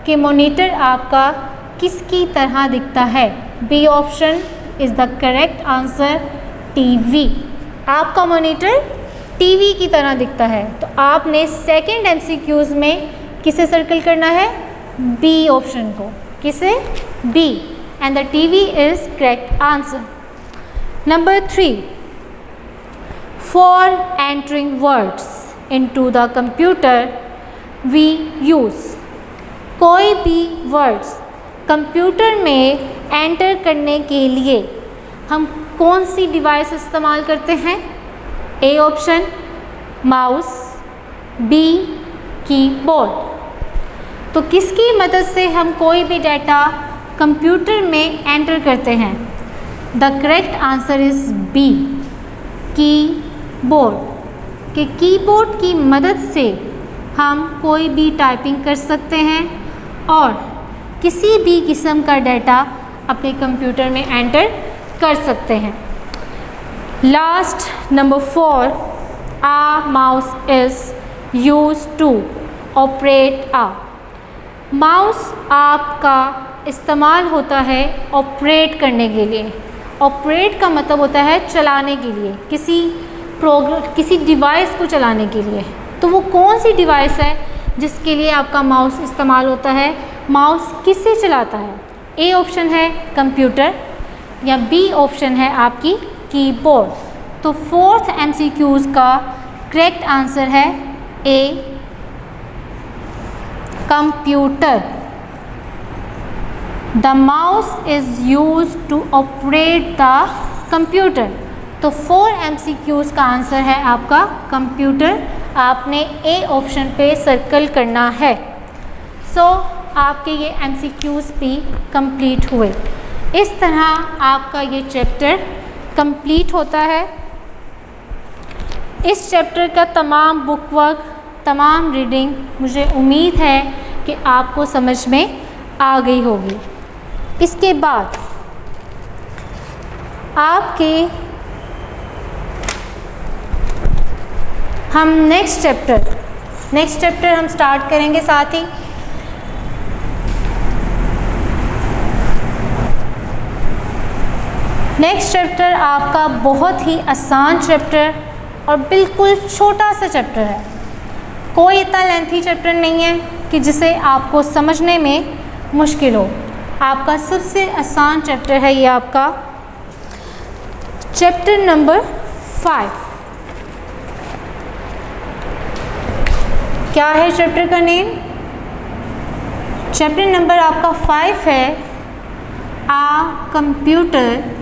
कि मॉनिटर आपका किसकी तरह दिखता है। B option is the correct answer, TV. आपका मॉनिटर टीवी की तरह दिखता है। तो आपने सेकंड एमसीक्यूज़ में किसे सर्कल करना है? बी ऑप्शन को। किसे? B. And the TV is correct answer. Number 3, for entering words into the computer we use. कोई भी वर्ड्स कंप्यूटर में एंटर करने के लिए हम कौन सी डिवाइस इस्तेमाल करते हैं? A option mouse, B keyboard. तो किसकी मदद से हम कोई भी डाटा कंप्यूटर में एंटर करते हैं? The correct answer is B, keyboard. कि कीबोर्ड की मदद से हम कोई भी टाइपिंग कर सकते हैं और किसी भी किस्म का डाटा अपने कंप्यूटर में एंटर कर सकते हैं। Last number 4, a mouse is use to operate a. Mouse आपका इस्तेमाल होता है ऑपरेट करने के लिए। ऑपरेट का मतलब होता है चलाने के लिए, किसी डिवाइस को चलाने के लिए। तो वो कौन सी डिवाइस है जिसके लिए आपका माउस इस्तेमाल होता है? माउस किससे चलाता है? ए ऑप्शन है कंप्यूटर या बी ऑप्शन है आपकी कीबोर्ड। तो 4th MCQs का करेक्ट आंसर है A, computer. The mouse is use to operate the computer. तो 4 MCQs का आंसर है आपका कंप्यूटर। आपने ए ऑप्शन पे सर्कल करना है। सो आपके ये MCQs भी कंप्लीट हुए। इस तरह आपका ये चैप्टर कंप्लीट होता है। इस चैप्टर का तमाम बुक वर्क, तमाम रीडिंग मुझे उम्मीद है कि आपको समझ में आ गई होगी। इसके बाद आपके हम नेक्स्ट चैप्टर हम स्टार्ट करेंगे। साथ ही नेक्स्ट चैप्टर आपका बहुत ही आसान चैप्टर और बिल्कुल छोटा सा चैप्टर है। कोई इतना लेंथी चैप्टर नहीं है। कि जिसे आपको समझने में मुश्किल हो। आपका सबसे आसान चैप्टर है ये आपका चैप्टर नंबर 5। क्या है चैप्टर का नेम? चैप्टर नंबर आपका 5 है आ कंप्यूटर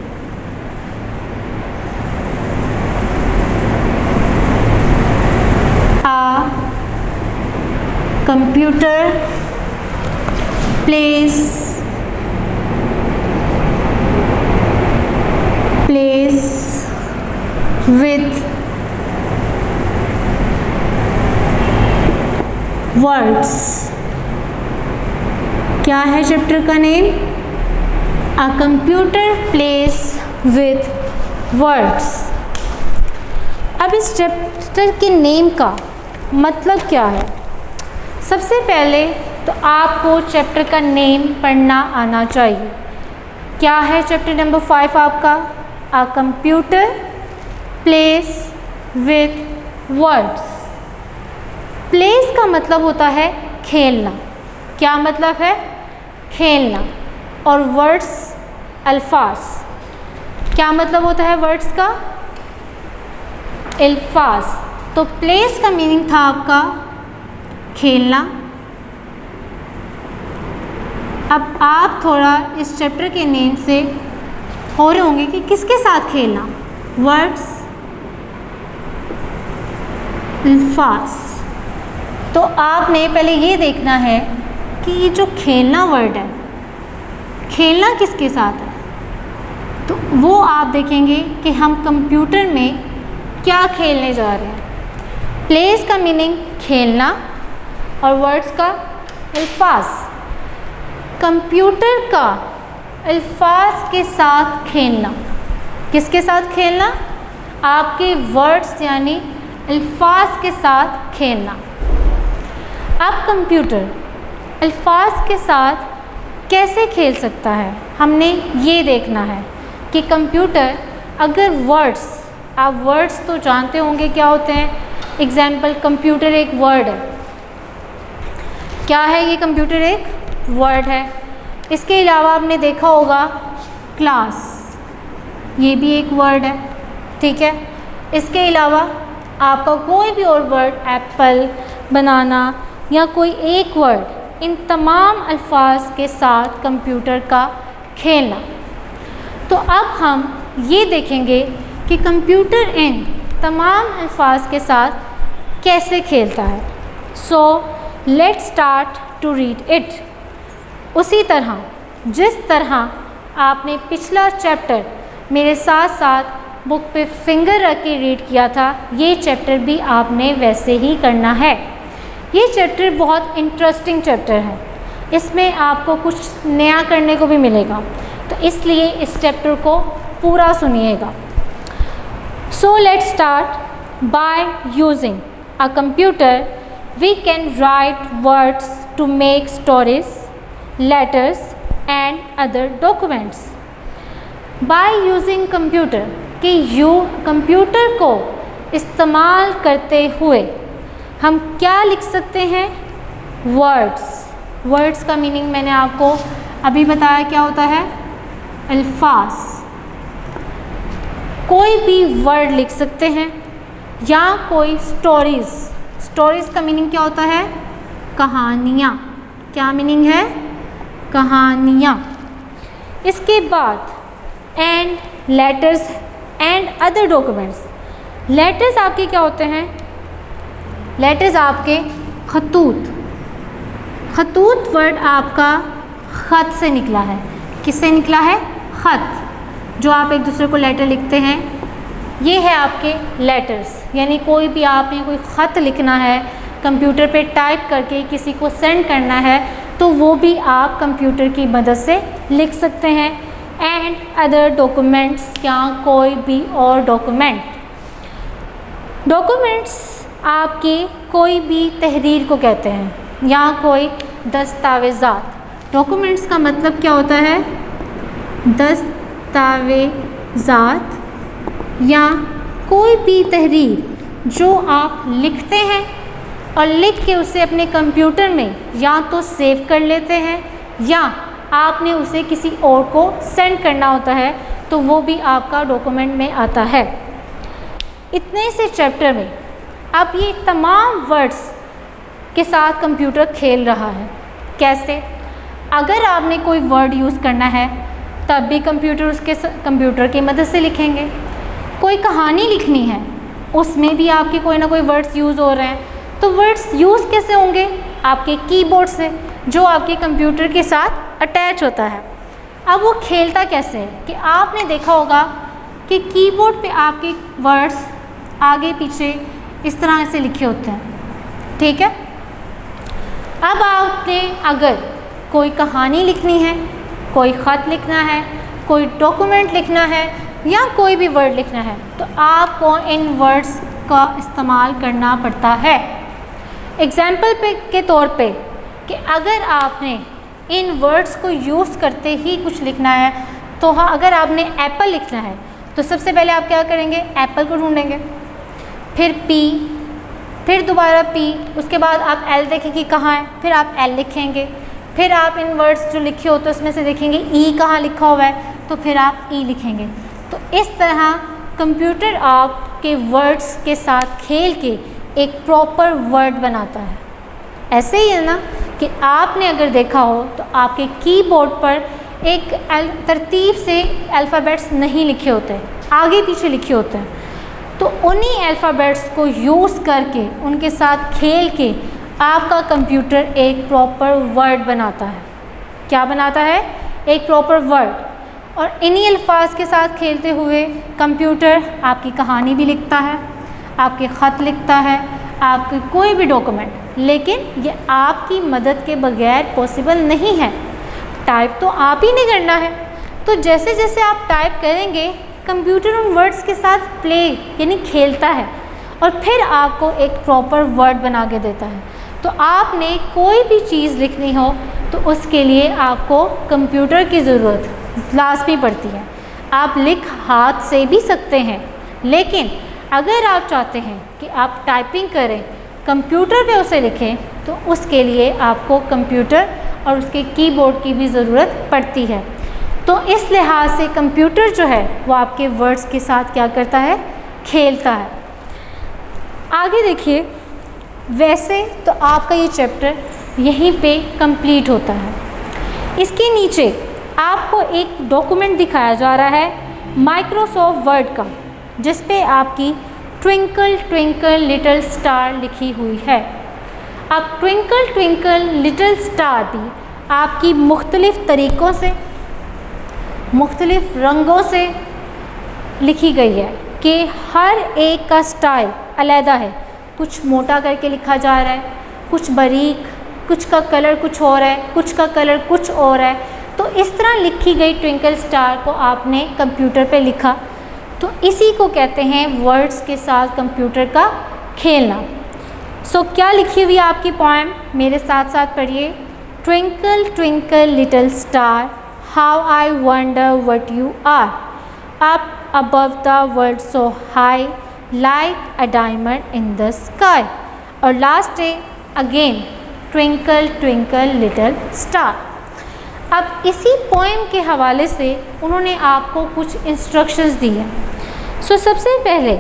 plays with words। क्या है चैप्टर का name? A computer plays with words। अब इस चैप्टर के नेम का मतलब क्या है? सबसे पहले तो आपको चैप्टर का नेम पढ़ना आना चाहिए। क्या है चैप्टर नंबर 5 आपका? A computer plays with words। Place का मतलब होता है खेलना। क्या मतलब है? खेलना। और वर्ड्स अल्फाज। क्या मतलब होता है वर्ड्स का? अल्फाज। तो प्लेस का मीनिंग था आपका खेलना। अब आप थोड़ा इस चैप्टर के नेम से हो रहे होंगे कि किसके साथ खेलना? वर्ड्स अल्फाज। तो आपने पहले ये देखना है कि ये जो खेलना वर्ड है, खेलना किसके साथ है? तो वो आप देखेंगे कि हम कंप्यूटर में क्या खेलने जा रहे हैं। प्लेस का मीनिंग खेलना और वर्ड्स का अल्फाज। कंप्यूटर का अल्फाज के साथ खेलना। किसके साथ खेलना? आपके वर्ड्स यानी अल्फाज के साथ खेलना। अब कंप्यूटर अल्फाज के साथ कैसे खेल सकता है, हमने ये देखना है कि कंप्यूटर अगर वर्ड्स, आप वर्ड्स तो जानते होंगे क्या होते हैं। एग्जाम्पल, कंप्यूटर एक वर्ड है। क्या है ये? कंप्यूटर एक वर्ड है। इसके अलावा आपने देखा होगा क्लास, ये भी एक वर्ड है, ठीक है। इसके अलावा आपका कोई भी और वर्ड, एप्पल, बनाना या कोई एक वर्ड, इन तमाम अल्फाज के साथ कंप्यूटर का खेलना। तो अब हम ये देखेंगे कि कंप्यूटर इन तमाम अल्फाज के साथ कैसे खेलता है। So let's start to read it. उसी तरह जिस तरह आपने पिछला चैप्टर मेरे साथ साथ बुक पे फिंगर रख के रीड किया था, ये चैप्टर भी आपने वैसे ही करना है। ये चैप्टर बहुत इंटरेस्टिंग चैप्टर है, इसमें आपको कुछ नया करने को भी मिलेगा, तो इसलिए इस चैप्टर को पूरा सुनिएगा। So let's start by using a computer we can write words to make stories, letters and other documents. By using computer कि कंप्यूटर को इस्तेमाल करते हुए हम क्या लिख सकते हैं? वर्ड्स। वर्ड्स का मीनिंग मैंने आपको अभी बताया क्या होता है? अल्फाज। कोई भी वर्ड लिख सकते हैं या कोई स्टोरीज। स्टोरीज का मीनिंग क्या होता है? कहानियाँ। क्या मीनिंग है? कहानियाँ। इसके बाद and letters and other documents. Letters आपके क्या होते हैं? लेटर्स आपके खतूत। खतूत वर्ड आपका ख़त से निकला है। किससे निकला है? ख़त। जो आप एक दूसरे को लेटर लिखते हैं, ये है आपके लेटर्स। यानी कोई भी आपने कोई ख़त लिखना है, कंप्यूटर पे टाइप करके किसी को सेंड करना है, तो वो भी आप कंप्यूटर की मदद से लिख सकते हैं। एंड अदर डॉक्यूमेंट्स, या कोई भी और डॉक्यूमेंट। डॉक्यूमेंट्स आपकी कोई भी तहरीर को कहते हैं या कोई दस्तावेज़ात। डॉक्यूमेंट्स का मतलब क्या होता है? दस्तावेज़ात या कोई भी तहरीर जो आप लिखते हैं और लिख के उसे अपने कंप्यूटर में या तो सेव कर लेते हैं या आपने उसे किसी और को सेंड करना होता है तो वो भी आपका डॉक्यूमेंट में आता है। इतने से चैप्टर में अब ये तमाम वर्ड्स के साथ कंप्यूटर खेल रहा है। कैसे? अगर आपने कोई वर्ड यूज़ करना है तब भी कंप्यूटर की मदद से लिखेंगे। कोई कहानी लिखनी है उसमें भी आपके कोई ना कोई वर्ड्स यूज़ हो रहे हैं, तो वर्ड्स यूज़ कैसे होंगे? आपके कीबोर्ड से, जो आपके कंप्यूटर के साथ अटैच होता है। अब वो खेलता कैसे है कि आपने देखा होगा कि कीबोर्ड पे आपके वर्ड्स आगे पीछे इस तरह से लिखे होते हैं, ठीक है। अब आपने अगर कोई कहानी लिखनी है, कोई ख़त लिखना है, कोई डॉक्यूमेंट लिखना है या कोई भी वर्ड लिखना है तो आपको इन वर्ड्स का इस्तेमाल करना पड़ता है। एग्जाम्पल के तौर पे कि अगर आपने इन वर्ड्स को यूज़ करते ही कुछ लिखना है तो हाँ, अगर आपने एप्पल लिखना है तो सबसे पहले आप क्या करेंगे? एप्पल को ढूंढेंगे, फिर पी, फिर दोबारा पी, उसके बाद आप एल देखेंगे कहाँ है, फिर आप एल लिखेंगे, फिर आप इन वर्ड्स जो लिखे होते हैं उसमें से देखेंगे ई कहाँ लिखा हुआ है तो फिर आप ई लिखेंगे। तो इस तरह कंप्यूटर आपके वर्ड्स के साथ खेल के एक प्रॉपर वर्ड बनाता है। ऐसे ही है ना कि आपने अगर देखा हो तो आपके कीबोर्ड पर एक तरतीब से अल्फ़ाबेट्स नहीं लिखे होते, आगे पीछे लिखे होते हैं। तो उन्हीं अल्फ़ाबेट्स को यूज़ करके उनके साथ खेल के आपका कंप्यूटर एक प्रॉपर वर्ड बनाता है। क्या बनाता है? एक प्रॉपर वर्ड। और इन्हीं अल्फाज के साथ खेलते हुए कंप्यूटर आपकी कहानी भी लिखता है, आपके ख़त लिखता है, आपके कोई भी डॉक्यूमेंट। लेकिन ये आपकी मदद के बगैर पॉसिबल नहीं है। टाइप तो आप ही नहीं करना है। तो जैसे जैसे आप टाइप करेंगे कंप्यूटर उन वर्ड्स के साथ प्ले यानी खेलता है और फिर आपको एक प्रॉपर वर्ड बना के देता है। तो आपने कोई भी चीज़ लिखनी हो तो उसके लिए आपको कंप्यूटर की ज़रूरत लाजमी पड़ती है। आप लिख हाथ से भी सकते हैं, लेकिन अगर आप चाहते हैं कि आप टाइपिंग करें, कंप्यूटर पे उसे लिखें, तो उसके लिए आपको कंप्यूटर और उसके कीबोर्ड की भी ज़रूरत पड़ती है। तो इस लिहाज से कंप्यूटर जो है वो आपके वर्ड्स के साथ क्या करता है? खेलता है। आगे देखिए, वैसे तो आपका ये चैप्टर यहीं पे कंप्लीट होता है। इसके नीचे आपको एक डॉक्यूमेंट दिखाया जा रहा है माइक्रोसॉफ्ट वर्ड का, जिस पे आपकी ट्विंकल ट्विंकल लिटिल स्टार लिखी हुई है। अब ट्विंकल ट्विंकल लिटिल स्टार भी आपकी मुख्तलिफ़ तरीक़ों से, मुख्तलिफ़ रंगों से लिखी गई है कि हर एक का स्टाइल अलग है। कुछ मोटा करके लिखा जा रहा है, कुछ बारीक, कुछ का कलर कुछ और है, कुछ का कलर कुछ और है। तो इस तरह लिखी गई ट्विंकल स्टार को आपने कंप्यूटर पे लिखा, तो इसी को कहते हैं वर्ड्स के साथ कंप्यूटर का खेलना। सो क्या लिखी हुई आपकी पोएम? मेरे साथ साथ पढ़िए। Twinkle twinkle little star, how I wonder what you are, up above the world so high, like a diamond in the sky. और लास्ट है again twinkle twinkle little star. अब इसी पोएम के हवाले से उन्होंने आपको कुछ इंस्ट्रक्शंस दी हैं। सो सबसे पहले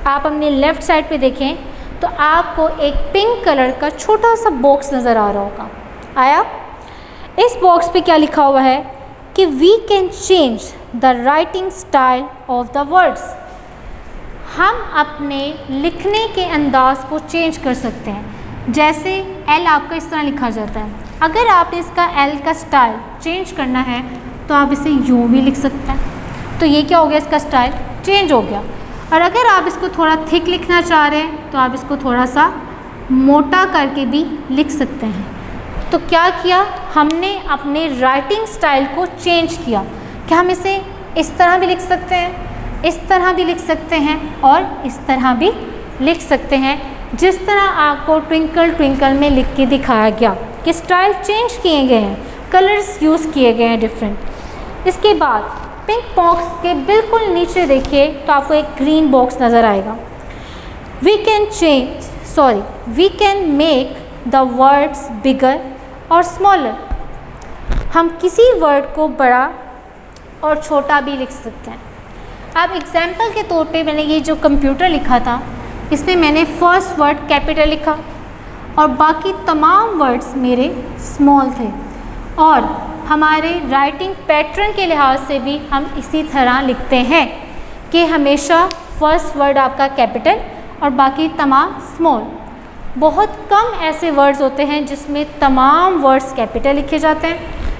आप अपने लेफ़्ट साइड पे देखें तो आपको एक पिंक कलर का छोटा सा बॉक्स नज़र आ रहा होगा। आया? इस बॉक्स पे क्या लिखा हुआ है कि we can change the writing style of the words. हम अपने लिखने के अंदाज को चेंज कर सकते हैं। जैसे एल आपका इस तरह लिखा जाता है, अगर आपने इसका एल का स्टाइल चेंज करना है तो आप इसे यूँ भी लिख सकते हैं। तो ये क्या हो गया? इसका स्टाइल चेंज हो गया। और अगर आप इसको थोड़ा थिक लिखना चाह रहे हैं तो आप इसको थोड़ा सा मोटा करके भी लिख सकते हैं। तो क्या किया हमने? अपने राइटिंग स्टाइल को चेंज किया कि हम इसे इस तरह भी लिख सकते हैं, इस तरह भी लिख सकते हैं और इस तरह भी लिख सकते हैं, जिस तरह आपको ट्विंकल ट्विंकल में लिख के दिखाया गया कि स्टाइल चेंज किए गए हैं, कलर्स यूज़ किए गए हैं डिफरेंट। इसके बाद पिंक बॉक्स के बिल्कुल नीचे देखिए तो आपको एक ग्रीन बॉक्स नज़र आएगा। We can change we can make the words bigger और स्मॉलर। हम किसी वर्ड को बड़ा और छोटा भी लिख सकते हैं। अब एग्जाम्पल के तौर पे मैंने ये जो कंप्यूटर लिखा था, इसमें मैंने फर्स्ट वर्ड कैपिटल लिखा और बाकी तमाम वर्ड्स मेरे स्मॉल थे। और हमारे राइटिंग पैटर्न के लिहाज से भी हम इसी तरह लिखते हैं कि हमेशा फर्स्ट वर्ड आपका कैपिटल और बाकी तमाम स्मॉल। बहुत कम ऐसे वर्ड्स होते हैं जिसमें तमाम वर्ड्स कैपिटल लिखे जाते हैं,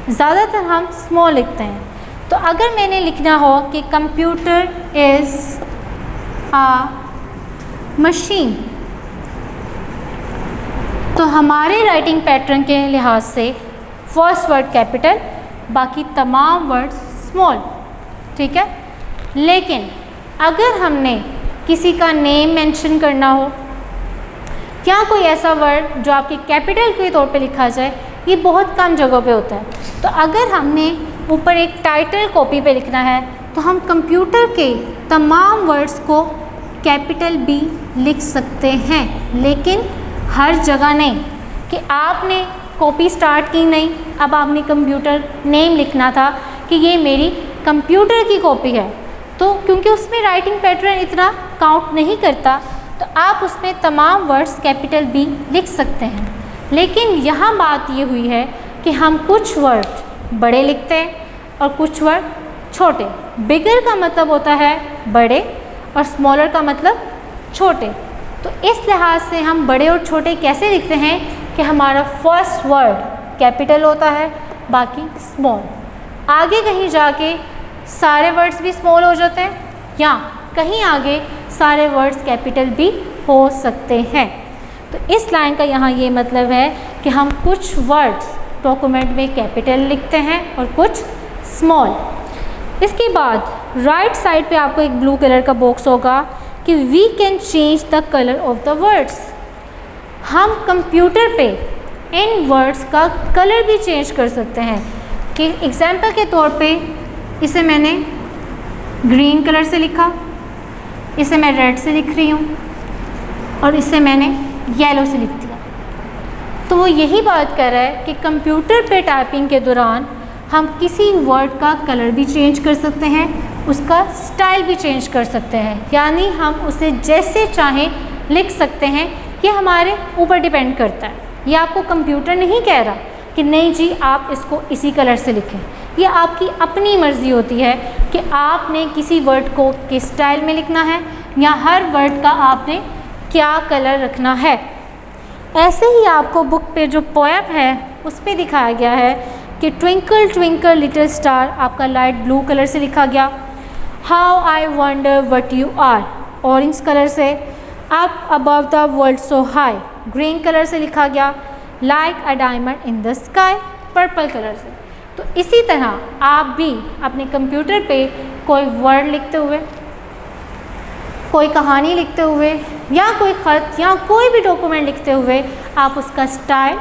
ज़्यादातर हम स्मॉल लिखते हैं। तो अगर मैंने लिखना हो कि कंप्यूटर इज़ आ मशीन, तो हमारे राइटिंग पैटर्न के लिहाज से फर्स्ट वर्ड कैपिटल, बाकी तमाम वर्ड्स स्मॉल, ठीक है। लेकिन अगर हमने किसी का नेम मेंशन करना हो या कोई ऐसा वर्ड जो आपके कैपिटल के तौर पे लिखा जाए, ये बहुत कम जगहों पे होता है। तो अगर हमने ऊपर एक टाइटल कॉपी पे लिखना है तो हम कंप्यूटर के तमाम वर्ड्स को कैपिटल भी लिख सकते हैं, लेकिन हर जगह नहीं। कि आपने कॉपी स्टार्ट की नहीं, अब आपने कंप्यूटर नेम लिखना था कि ये मेरी कंप्यूटर की कॉपी है, तो क्योंकि उसमें राइटिंग पैटर्न इतना काउंट नहीं करता, तो आप उसमें तमाम वर्ड्स कैपिटल भी लिख सकते हैं। लेकिन यहाँ बात ये हुई है कि हम कुछ वर्ड बड़े लिखते हैं और कुछ वर्ड छोटे। बिगर का मतलब होता है बड़े और स्मॉलर का मतलब छोटे। तो इस लिहाज से हम बड़े और छोटे कैसे लिखते हैं कि हमारा फर्स्ट वर्ड कैपिटल होता है, बाकी स्मॉल। आगे कहीं जाके सारे वर्ड्स भी स्मॉल हो जाते हैं या कहीं आगे सारे वर्ड्स कैपिटल भी हो सकते हैं। तो इस लाइन का यहाँ ये मतलब है कि हम कुछ वर्ड्स डॉक्यूमेंट में कैपिटल लिखते हैं और कुछ स्मॉल। इसके बाद राइट साइड पे आपको एक ब्लू कलर का बॉक्स होगा कि we can change the colour of the words. हम कंप्यूटर पे इन वर्ड्स का कलर भी चेंज कर सकते हैं। कि एग्जाम्पल के तौर पे इसे मैंने ग्रीन कलर से लिखा, इसे मैं रेड से लिख रही हूँ और इसे मैंने येलो से लिख दिया। तो वो यही बात कर रहा है कि कंप्यूटर पे टाइपिंग के दौरान हम किसी वर्ड का कलर भी चेंज कर सकते हैं, उसका स्टाइल भी चेंज कर सकते हैं, यानी हम उसे जैसे चाहें लिख सकते हैं। ये हमारे ऊपर डिपेंड करता है। ये आपको कंप्यूटर नहीं कह रहा कि नहीं जी आप इसको इसी कलर से लिखें। ये आपकी अपनी मर्ज़ी होती है कि आपने किसी वर्ड को किस स्टाइल में लिखना है या हर वर्ड का आपने क्या कलर रखना है। ऐसे ही आपको बुक पे जो पोएम है उस पर दिखाया गया है कि ट्विंकल ट्विंकल लिटिल स्टार आपका लाइट ब्लू कलर से लिखा गया। How I wonder what you are orange colour से, up above the world so high green colour से लिखा गया। Like a diamond in the sky purple colour से। तो इसी तरह आप भी अपने कंप्यूटर पे कोई वर्ड लिखते हुए, कोई कहानी लिखते हुए या कोई ख़त या कोई भी डॉक्यूमेंट लिखते हुए आप उसका स्टाइल,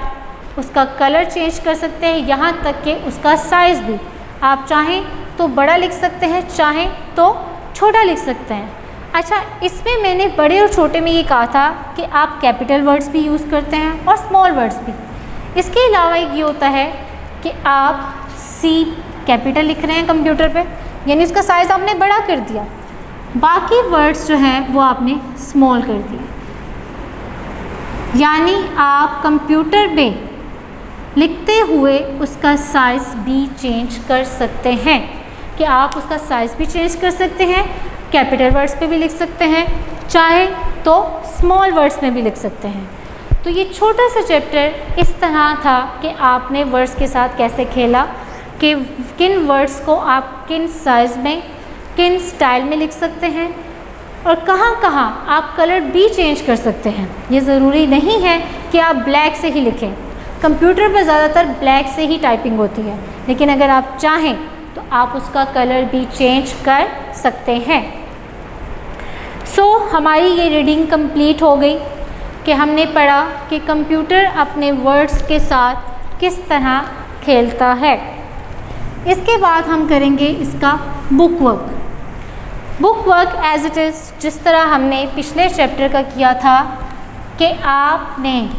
उसका कलर चेंज कर सकते हैं, यहाँ तक कि उसका साइज़ भी। आप चाहें तो बड़ा लिख सकते हैं, चाहें तो छोटा लिख सकते हैं। अच्छा, इसमें मैंने बड़े और छोटे में ये कहा था कि आप कैपिटल वर्ड्स भी यूज़ करते हैं और स्मॉल वर्ड्स भी। इसके अलावा एक ये होता है कि आप सी कैपिटल लिख रहे हैं कंप्यूटर पे, यानी उसका साइज़ आपने बड़ा कर दिया, बाकी वर्ड्स जो हैं वो आपने स्मॉल कर दिए। यानी आप कंप्यूटर में लिखते हुए उसका साइज़ भी चेंज कर सकते हैं, कि आप उसका साइज़ भी चेंज कर सकते हैं, कैपिटल वर्ड्स पे भी लिख सकते हैं, चाहे तो स्मॉल वर्ड्स में भी लिख सकते हैं। तो ये छोटा सा चैप्टर इस तरह था कि आपने वर्ड्स के साथ कैसे खेला, कि किन वर्ड्स को आप किन साइज़ में, किन स्टाइल में लिख सकते हैं और कहाँ कहाँ आप कलर भी चेंज कर सकते हैं। ये ज़रूरी नहीं है कि आप ब्लैक से ही लिखें। कंप्यूटर पर ज़्यादातर ब्लैक से ही टाइपिंग होती है, लेकिन अगर आप चाहें तो आप उसका कलर भी चेंज कर सकते हैं। हमारी ये रीडिंग कंप्लीट हो गई कि हमने पढ़ा कि कंप्यूटर अपने वर्ड्स के साथ किस तरह खेलता है। इसके बाद हम करेंगे इसका book work. Book work as it is जिस तरह हमने पिछले चैप्टर का किया था कि आपने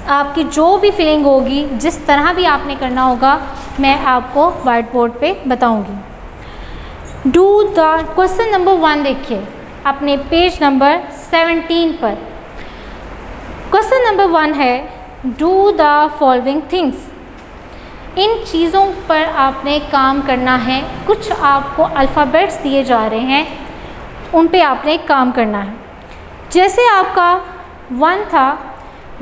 आपकी जो भी फीलिंग होगी, जिस तरह भी आपने करना होगा, मैं आपको वाइट बोर्ड पे बताऊंगी। डू द क्वेश्चन नंबर 1 देखिए अपने पेज नंबर 17 पर। क्वेश्चन नंबर 1 है डू द फॉलोइंग थिंग्स। इन चीज़ों पर आपने काम करना है। कुछ आपको अल्फ़ाबेट्स दिए जा रहे हैं, उन पे आपने काम करना है। जैसे आपका 1 था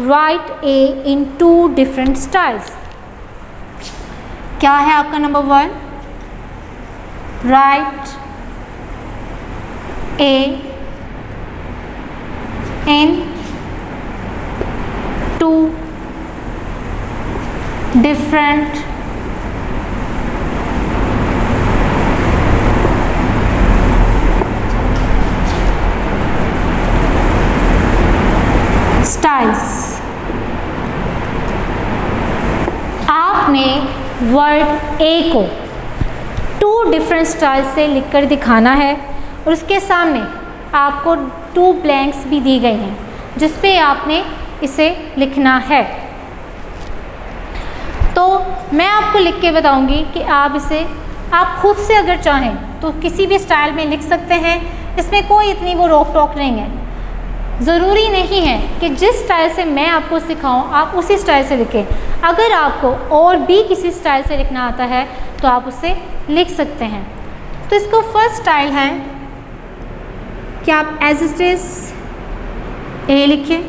राइट ए इन 2 डिफरेंट स्टाइल्स। क्या है आपका नंबर 1? राइट ए इन 2 डिफरेंट स्टाइल्स। आपने वर्ड ए को 2 डिफरेंट स्टाइल से लिखकर दिखाना है और उसके सामने आपको 2 ब्लैंक्स भी दी गई हैं जिस पे आपने इसे लिखना है। तो मैं आपको लिख के बताऊंगी कि आप इसे आप खुद से अगर चाहें तो किसी भी स्टाइल में लिख सकते हैं। इसमें कोई इतनी वो रोक टोक नहीं है। ज़रूरी नहीं है कि जिस स्टाइल से मैं आपको सिखाऊं आप उसी स्टाइल से लिखें। अगर आपको और भी किसी स्टाइल से लिखना आता है तो आप उसे लिख सकते हैं। तो इसको फर्स्ट स्टाइल है कि आप एज इट इज ए लिखें,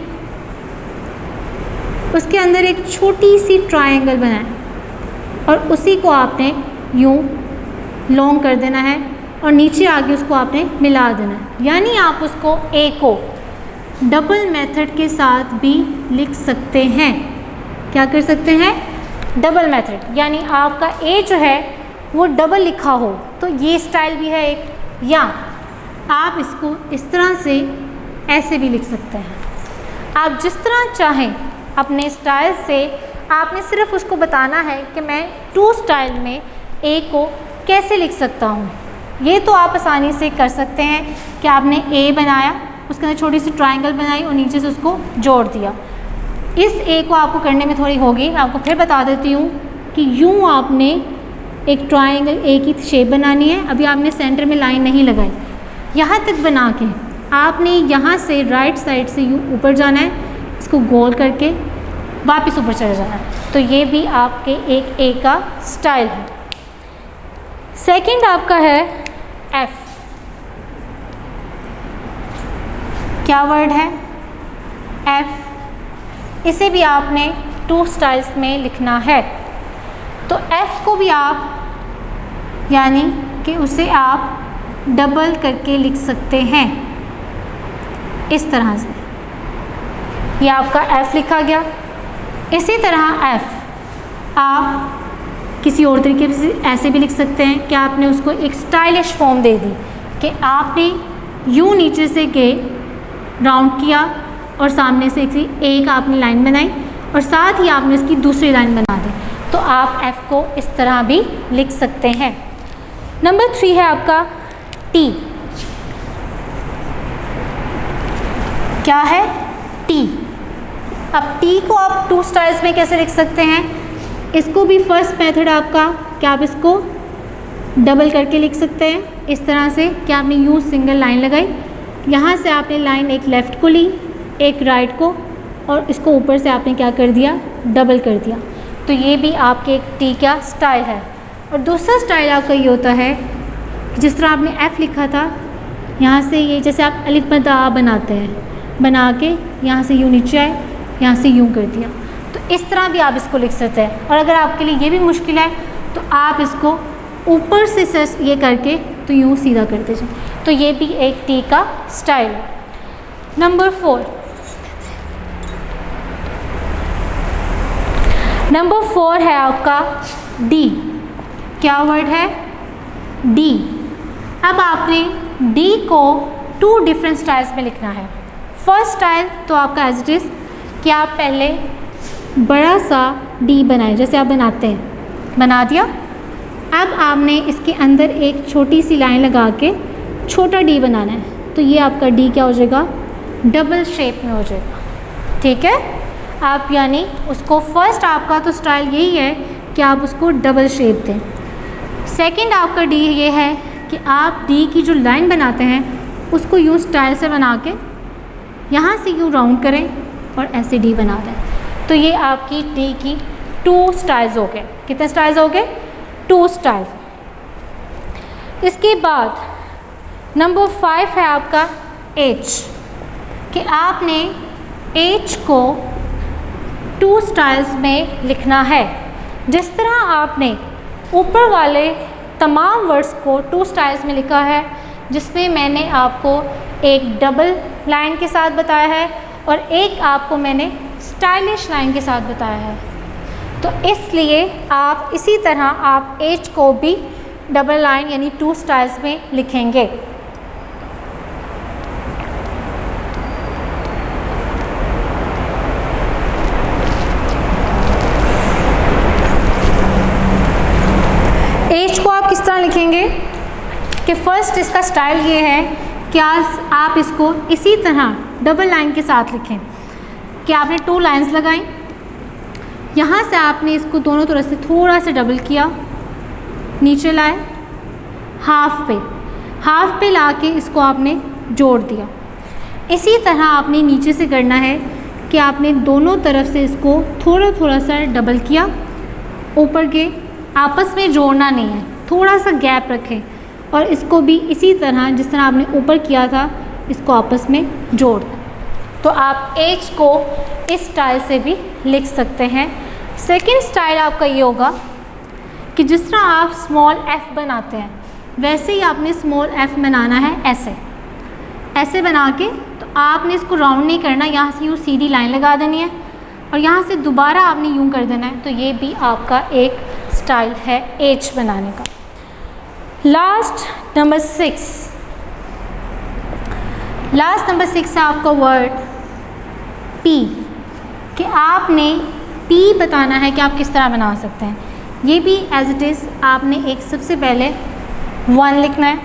उसके अंदर एक छोटी सी ट्रायंगल बनाएं और उसी को आपने यूँ लॉन्ग कर देना है और नीचे आगे उसको आपने मिला देना है। यानी आप उसको ए को डबल मेथड के साथ भी लिख सकते हैं। क्या कर सकते हैं? डबल मेथड, यानी आपका ए जो है वो डबल लिखा हो तो ये स्टाइल भी है एक, या आप इसको इस तरह से ऐसे भी लिख सकते हैं। आप जिस तरह चाहें अपने स्टाइल से, आपने सिर्फ उसको बताना है कि मैं 2 स्टाइल में ए को कैसे लिख सकता हूँ। ये तो आप आसानी से कर सकते हैं कि आपने ए बनाया, उसके अंदर छोटी सी ट्रायंगल बनाई और नीचे से उसको जोड़ दिया। इस ए को आपको करने में थोड़ी होगी, मैं आपको फिर बता देती हूँ कि यूँ आपने एक ट्रायंगल ए की शेप बनानी है। अभी आपने सेंटर में लाइन नहीं लगाई, यहाँ तक बना के आपने यहाँ से राइट साइड से यूँ ऊपर जाना है, इसको गोल करके वापस ऊपर चले जाना है। तो ये भी आपके एक ए का स्टाइल है। सेकंड आपका है एफ। क्या वर्ड है? एफ। इसे भी आपने 2 स्टाइल्स में लिखना है। तो एफ को भी आप यानी कि उसे आप डबल करके लिख सकते हैं इस तरह से। ये आपका एफ लिखा गया। इसी तरह एफ आप किसी और तरीके से ऐसे भी लिख सकते हैं कि आपने उसको एक स्टाइलिश फॉर्म दे दी कि आपने यूँ नीचे से के राउंड किया और सामने से एक आपने लाइन बनाई और साथ ही आपने इसकी दूसरी लाइन बना दी। तो आप एफ को इस तरह भी लिख सकते हैं। नंबर 3 है आपका टी। क्या है? टी। अब टी को आप 2 स्टाइल्स में कैसे लिख सकते हैं? इसको भी फर्स्ट मेथड आपका क्या आप इसको डबल करके लिख सकते हैं इस तरह से कि आपने यूँ सिंगल लाइन लगाई, यहाँ से आपने लाइन एक लेफ़्ट को ली, एक राइट को, और इसको ऊपर से आपने क्या कर दिया? डबल कर दिया। तो ये भी आपके एक टी का स्टाइल है। और दूसरा स्टाइल आपका ये होता है जिस तरह आपने एफ़ लिखा था, यहाँ से ये जैसे आप अलिफ बद आ बनाते हैं, बना के यहाँ से यूँ नीचे आए, यहाँ से यूँ कर दिया। तो इस तरह भी आप इसको लिख सकते हैं। और अगर आपके लिए ये भी मुश्किल है तो आप इसको ऊपर से ये करके तो यूँ सीधा करते जाए। तो ये भी एक टी का स्टाइल है। नंबर 4। नंबर 4 है आपका डी। क्या वर्ड है? डी। अब आपने डी को 2 डिफरेंट स्टाइल्स में लिखना है। फर्स्ट स्टाइल तो आपका एज इट इज़ कि आप पहले बड़ा सा डी बनाएं, जैसे आप बनाते हैं, बना दिया। अब आपने इसके अंदर एक छोटी सी लाइन लगा के छोटा डी बनाना है। तो ये आपका डी क्या हो जाएगा? डबल शेप में हो जाएगा, ठीक है। आप यानी उसको फर्स्ट आपका तो स्टाइल यही है कि आप उसको डबल शेप दें। सेकंड आपका डी ये है कि आप डी की जो लाइन बनाते हैं उसको यूँ स्टाइल से बना के यहाँ से यूँ राउंड करें और ऐसे डी बना दें। तो ये आपकी डी की 2 स्टाइल्स हो गए। कितने स्टाइल्स हो गए? 2 स्टाइल्स। इसके बाद नंबर 5 है आपका एच, कि आपने एच को 2 स्टाइल्स में लिखना है। जिस तरह आपने ऊपर वाले तमाम वर्ड्स को 2 स्टाइल्स में लिखा है, जिसमें मैंने आपको एक डबल लाइन के साथ बताया है और एक आपको मैंने स्टाइलिश लाइन के साथ बताया है, तो इसलिए आप इसी तरह आप एच को भी डबल लाइन यानी 2 स्टाइल्स में लिखेंगे। एच को आप किस तरह लिखेंगे कि फर्स्ट इसका स्टाइल ये है कि आप इसको इसी तरह डबल लाइन के साथ लिखें कि आपने 2 लाइंस लगाई, यहाँ से आपने इसको दोनों तरफ से थोड़ा सा डबल किया, नीचे लाए, हाफ पे लाके इसको आपने जोड़ दिया। इसी तरह आपने नीचे से करना है कि आपने दोनों तरफ से इसको थोड़ा सा डबल किया, ऊपर के आपस में जोड़ना नहीं है, थोड़ा सा गैप रखें और इसको भी इसी तरह जिस तरह आपने ऊपर किया था इसको आपस में जोड़ दें। तो आप एच को इस स्टाइल से भी लिख सकते हैं। सेकंड स्टाइल आपका ये होगा कि जिस तरह आप स्मॉल एफ बनाते हैं वैसे ही आपने स्मॉल एफ बनाना है, ऐसे बना के। तो आपने इसको राउंड नहीं करना, यहाँ से यूँ सीधी लाइन लगा देनी है और यहाँ से दोबारा आपने यूँ कर देना है। तो ये भी आपका एक स्टाइल है एच बनाने का। लास्ट नंबर 6 है आपका वर्ड पी, कि आपने पी बताना है कि आप किस तरह बना सकते हैं। ये भी एज इट इज़ आपने एक सबसे पहले 1 लिखना है,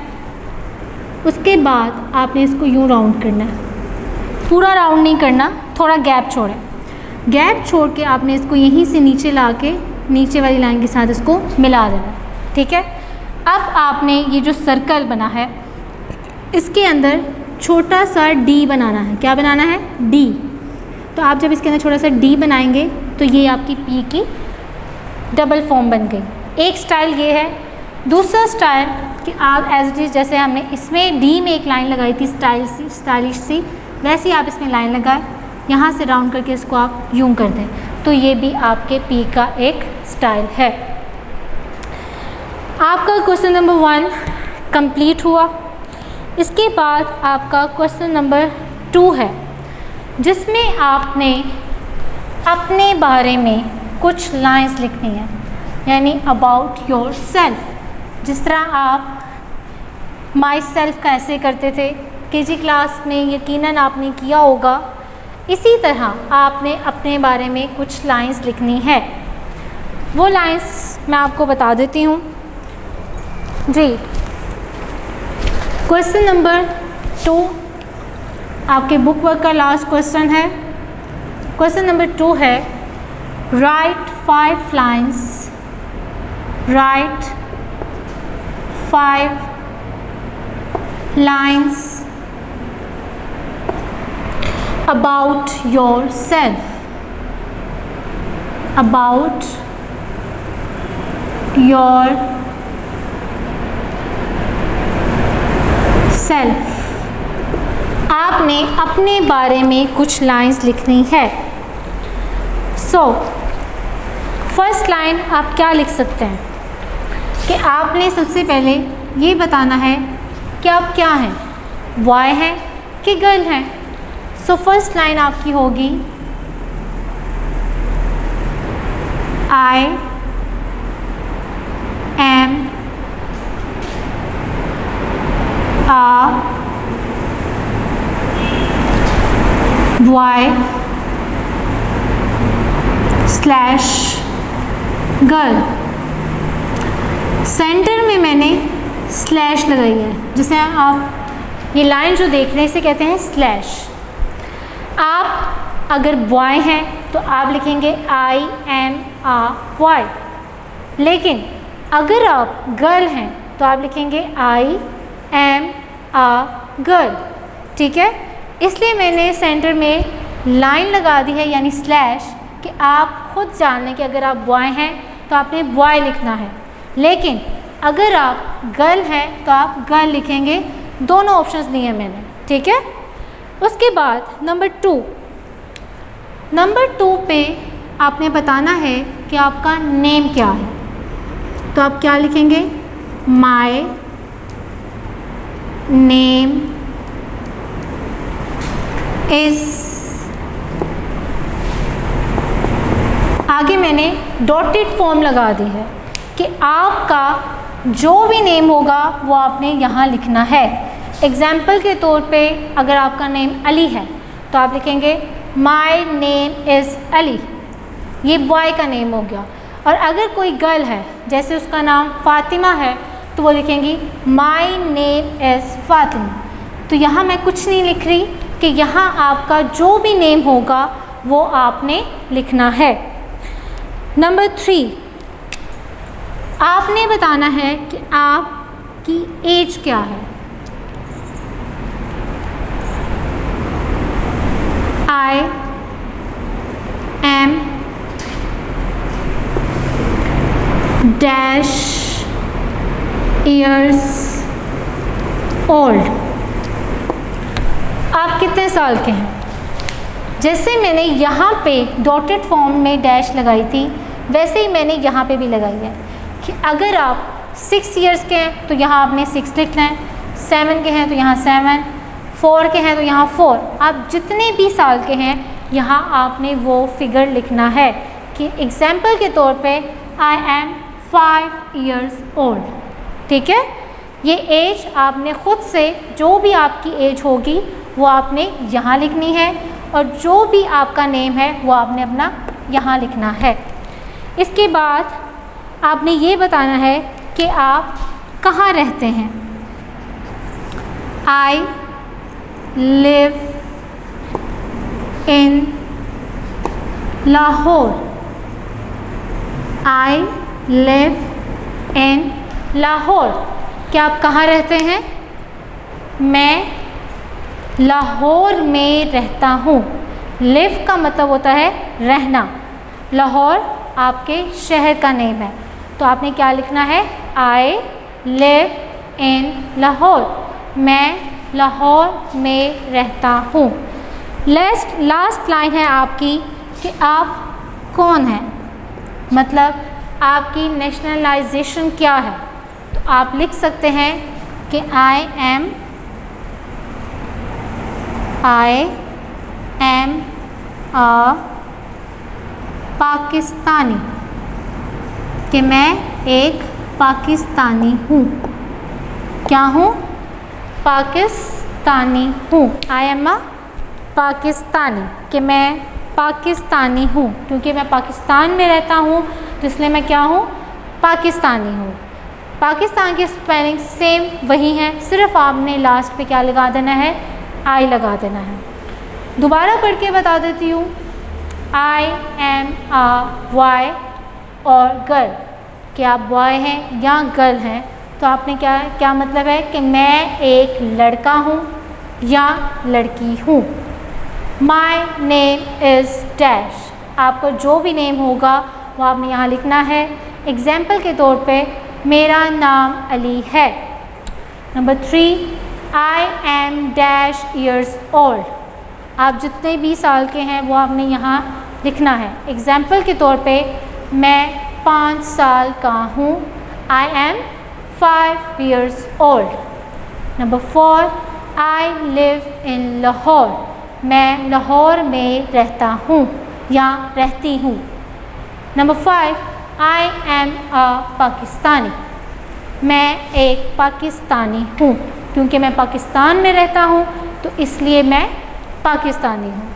उसके बाद आपने इसको यूँ राउंड करना है, पूरा राउंड नहीं करना, थोड़ा गैप छोड़ें। गैप छोड़ के आपने इसको यहीं से नीचे ला के नीचे वाली लाइन के साथ इसको मिला देना, ठीक है। अब आपने ये जो सर्कल बना है इसके अंदर छोटा सा डी बनाना है। क्या बनाना है? डी। तो आप जब इसके अंदर छोटा सा डी बनाएंगे तो ये आपकी पी की डबल फॉर्म बन गई। एक स्टाइल ये है। दूसरा स्टाइल कि आप एज इट इज़ जैसे हमने इसमें डी में एक लाइन लगाई थी स्टाइलिश सी, वैसे ही आप इसमें लाइन लगाए, यहाँ से राउंड करके इसको आप यूँ कर दें, तो ये भी आपके पी का एक स्टाइल है। आपका क्वेश्चन नंबर 1 कंप्लीट हुआ। इसके बाद आपका क्वेश्चन नंबर 2 है, जिसमें आपने अपने बारे में कुछ लाइंस लिखनी है, यानी अबाउट योर सेल्फ। जिस तरह आप माई सेल्फ का ऐसे करते थे केजी क्लास में, यकीनन आपने किया होगा, इसी तरह आपने अपने बारे में कुछ लाइंस लिखनी है। वो लाइंस मैं आपको बता देती हूँ जी। क्वेश्चन नंबर 2 आपके बुक वर्क का लास्ट क्वेश्चन है। क्वेश्चन नंबर 2 है, right 5 lines, right 5 lines about yourself, about yourself। आपने अपने बारे में कुछ लाइंस लिखनी है। सो फर्स्ट लाइन आप क्या लिख सकते हैं कि आपने सबसे पहले ये बताना है कि आप क्या हैं, बॉय हैं कि गर्ल हैं। सो फर्स्ट लाइन आपकी होगी, I am a boy slash girl. Centre में मैंने स्लैश लगाई है, जिसे आप ये लाइन जो देख रहे हैं इसे कहते हैं स्लैश। अगर बॉय हैं तो आप लिखेंगे आई एम आ बॉय, लेकिन अगर आप गर्ल हैं तो आप लिखेंगे आई एम आ गर्ल। ठीक है, इसलिए मैंने सेंटर में लाइन लगा दी है यानी स्लैश, कि आप खुद जान लें कि अगर आप बॉय हैं तो आपने बॉय लिखना है, लेकिन अगर आप गर्ल हैं तो आप गर्ल लिखेंगे। दोनों ऑप्शंस दिए हैं मैंने। ठीक है, उसके बाद नंबर टू पे आपने बताना है कि आपका नेम क्या है। तो आप क्या लिखेंगे? माय नेम इज़, आगे मैंने डॉटेड फॉर्म लगा दी है कि आपका जो भी नेम होगा वो आपने यहाँ लिखना है। एग्जाम्पल के तौर पे अगर आपका नेम अली है तो आप लिखेंगे माय नेम इज़ अली, ये बॉय का नेम हो गया। और अगर कोई गर्ल है, जैसे उसका नाम फ़ातिमा है, तो वो लिखेंगी माय नेम इज़ फ़ातिमा। तो यहाँ मैं कुछ नहीं लिख रही कि यहाँ आपका जो भी नेम होगा वो आपने लिखना है। नंबर 3, आपने बताना है कि आपकी एज क्या है। I am dash years old. आप कितने साल के हैं? जैसे मैंने यहाँ पे डॉटेड फॉर्म में डैश लगाई थी, वैसे ही मैंने यहाँ पे भी लगाई है कि अगर आप 6 इयर्स के हैं तो यहाँ आपने 6 लिखना है, 7 के हैं तो यहाँ 7, 4 के हैं तो यहाँ 4। आप जितने भी साल के हैं यहाँ आपने वो फिगर लिखना है। कि एग्जाम्पल के तौर पे आई एम 5 इयर्स ओल्ड। ठीक है, ये एज आपने ख़ुद से, जो भी आपकी एज होगी वो आपने यहाँ लिखनी है, और जो भी आपका नेम है वो आपने अपना यहाँ लिखना है। इसके बाद आपने ये बताना है कि आप कहाँ रहते हैं। I live in Lahore. I live in Lahore. क्या आप कहाँ रहते हैं? मैं लाहौर में रहता हूँ। लिव का मतलब होता है रहना, लाहौर आपके शहर का नेम है, तो आपने क्या लिखना है? I live in Lahore. मैं लाहौर में रहता हूँ। लास्ट लाइन है आपकी कि आप कौन हैं, मतलब आपकी नेशनलाइजेशन क्या है। तो आप लिख सकते हैं कि आई एम आ पाकिस्तानी, कि मैं एक पाकिस्तानी हूँ। क्या हूँ? पाकिस्तानी हूँ। आई एम अ पाकिस्तानी, कि मैं पाकिस्तानी हूँ। क्योंकि मैं पाकिस्तान में रहता हूँ तो इसलिए मैं क्या हूँ? पाकिस्तानी हूँ। पाकिस्तान की स्पेलिंग सेम वही है, सिर्फ आपने लास्ट पे क्या लगा देना है? आई लगा देना है। दोबारा पढ़ के बता देती हूँ। आई एम आ बॉय और गर्ल, कि आप बॉय हैं या गर्ल हैं, तो आपने क्या मतलब है कि मैं एक लड़का हूँ या लड़की हूँ। My name is dash. आपको जो भी नेम होगा वो आपने यहाँ लिखना है। एग्जाम्पल के तौर पे मेरा नाम अली है। Number 3, I am dash years old. आप जितने भी साल के हैं वो आपने यहाँ लिखना है। एग्जाम्पल के तौर पे मैं 5 साल का हूँ। I am 5 years old। Number 4, I live in Lahore. मैं लाहौर में रहता हूँ या रहती हूँ। Number 5, I am a Pakistani. मैं एक पाकिस्तानी हूँ। क्योंकि मैं पाकिस्तान में रहता हूँ तो इसलिए मैं पाकिस्तानी हूँ।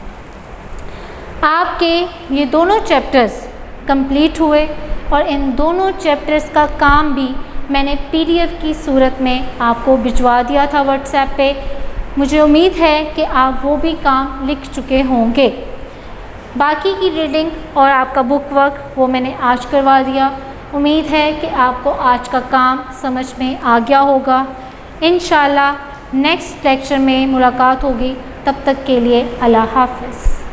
आपके ये दोनों चैप्टर्स कंप्लीट हुए और इन दोनों चैप्टर्स का काम भी मैंने PDF की सूरत में आपको भिजवा दिया था व्हाट्सएप पे। मुझे उम्मीद है कि आप वो भी काम लिख चुके होंगे। बाकी की रीडिंग और आपका बुक वर्क वो मैंने आज करवा दिया। उम्मीद है कि आपको आज का काम समझ में आ गया होगा। इंशाल्लाह नेक्स्ट लेक्चर में मुलाकात होगी। तब तक के लिए अल्लाह हाफ़िज़।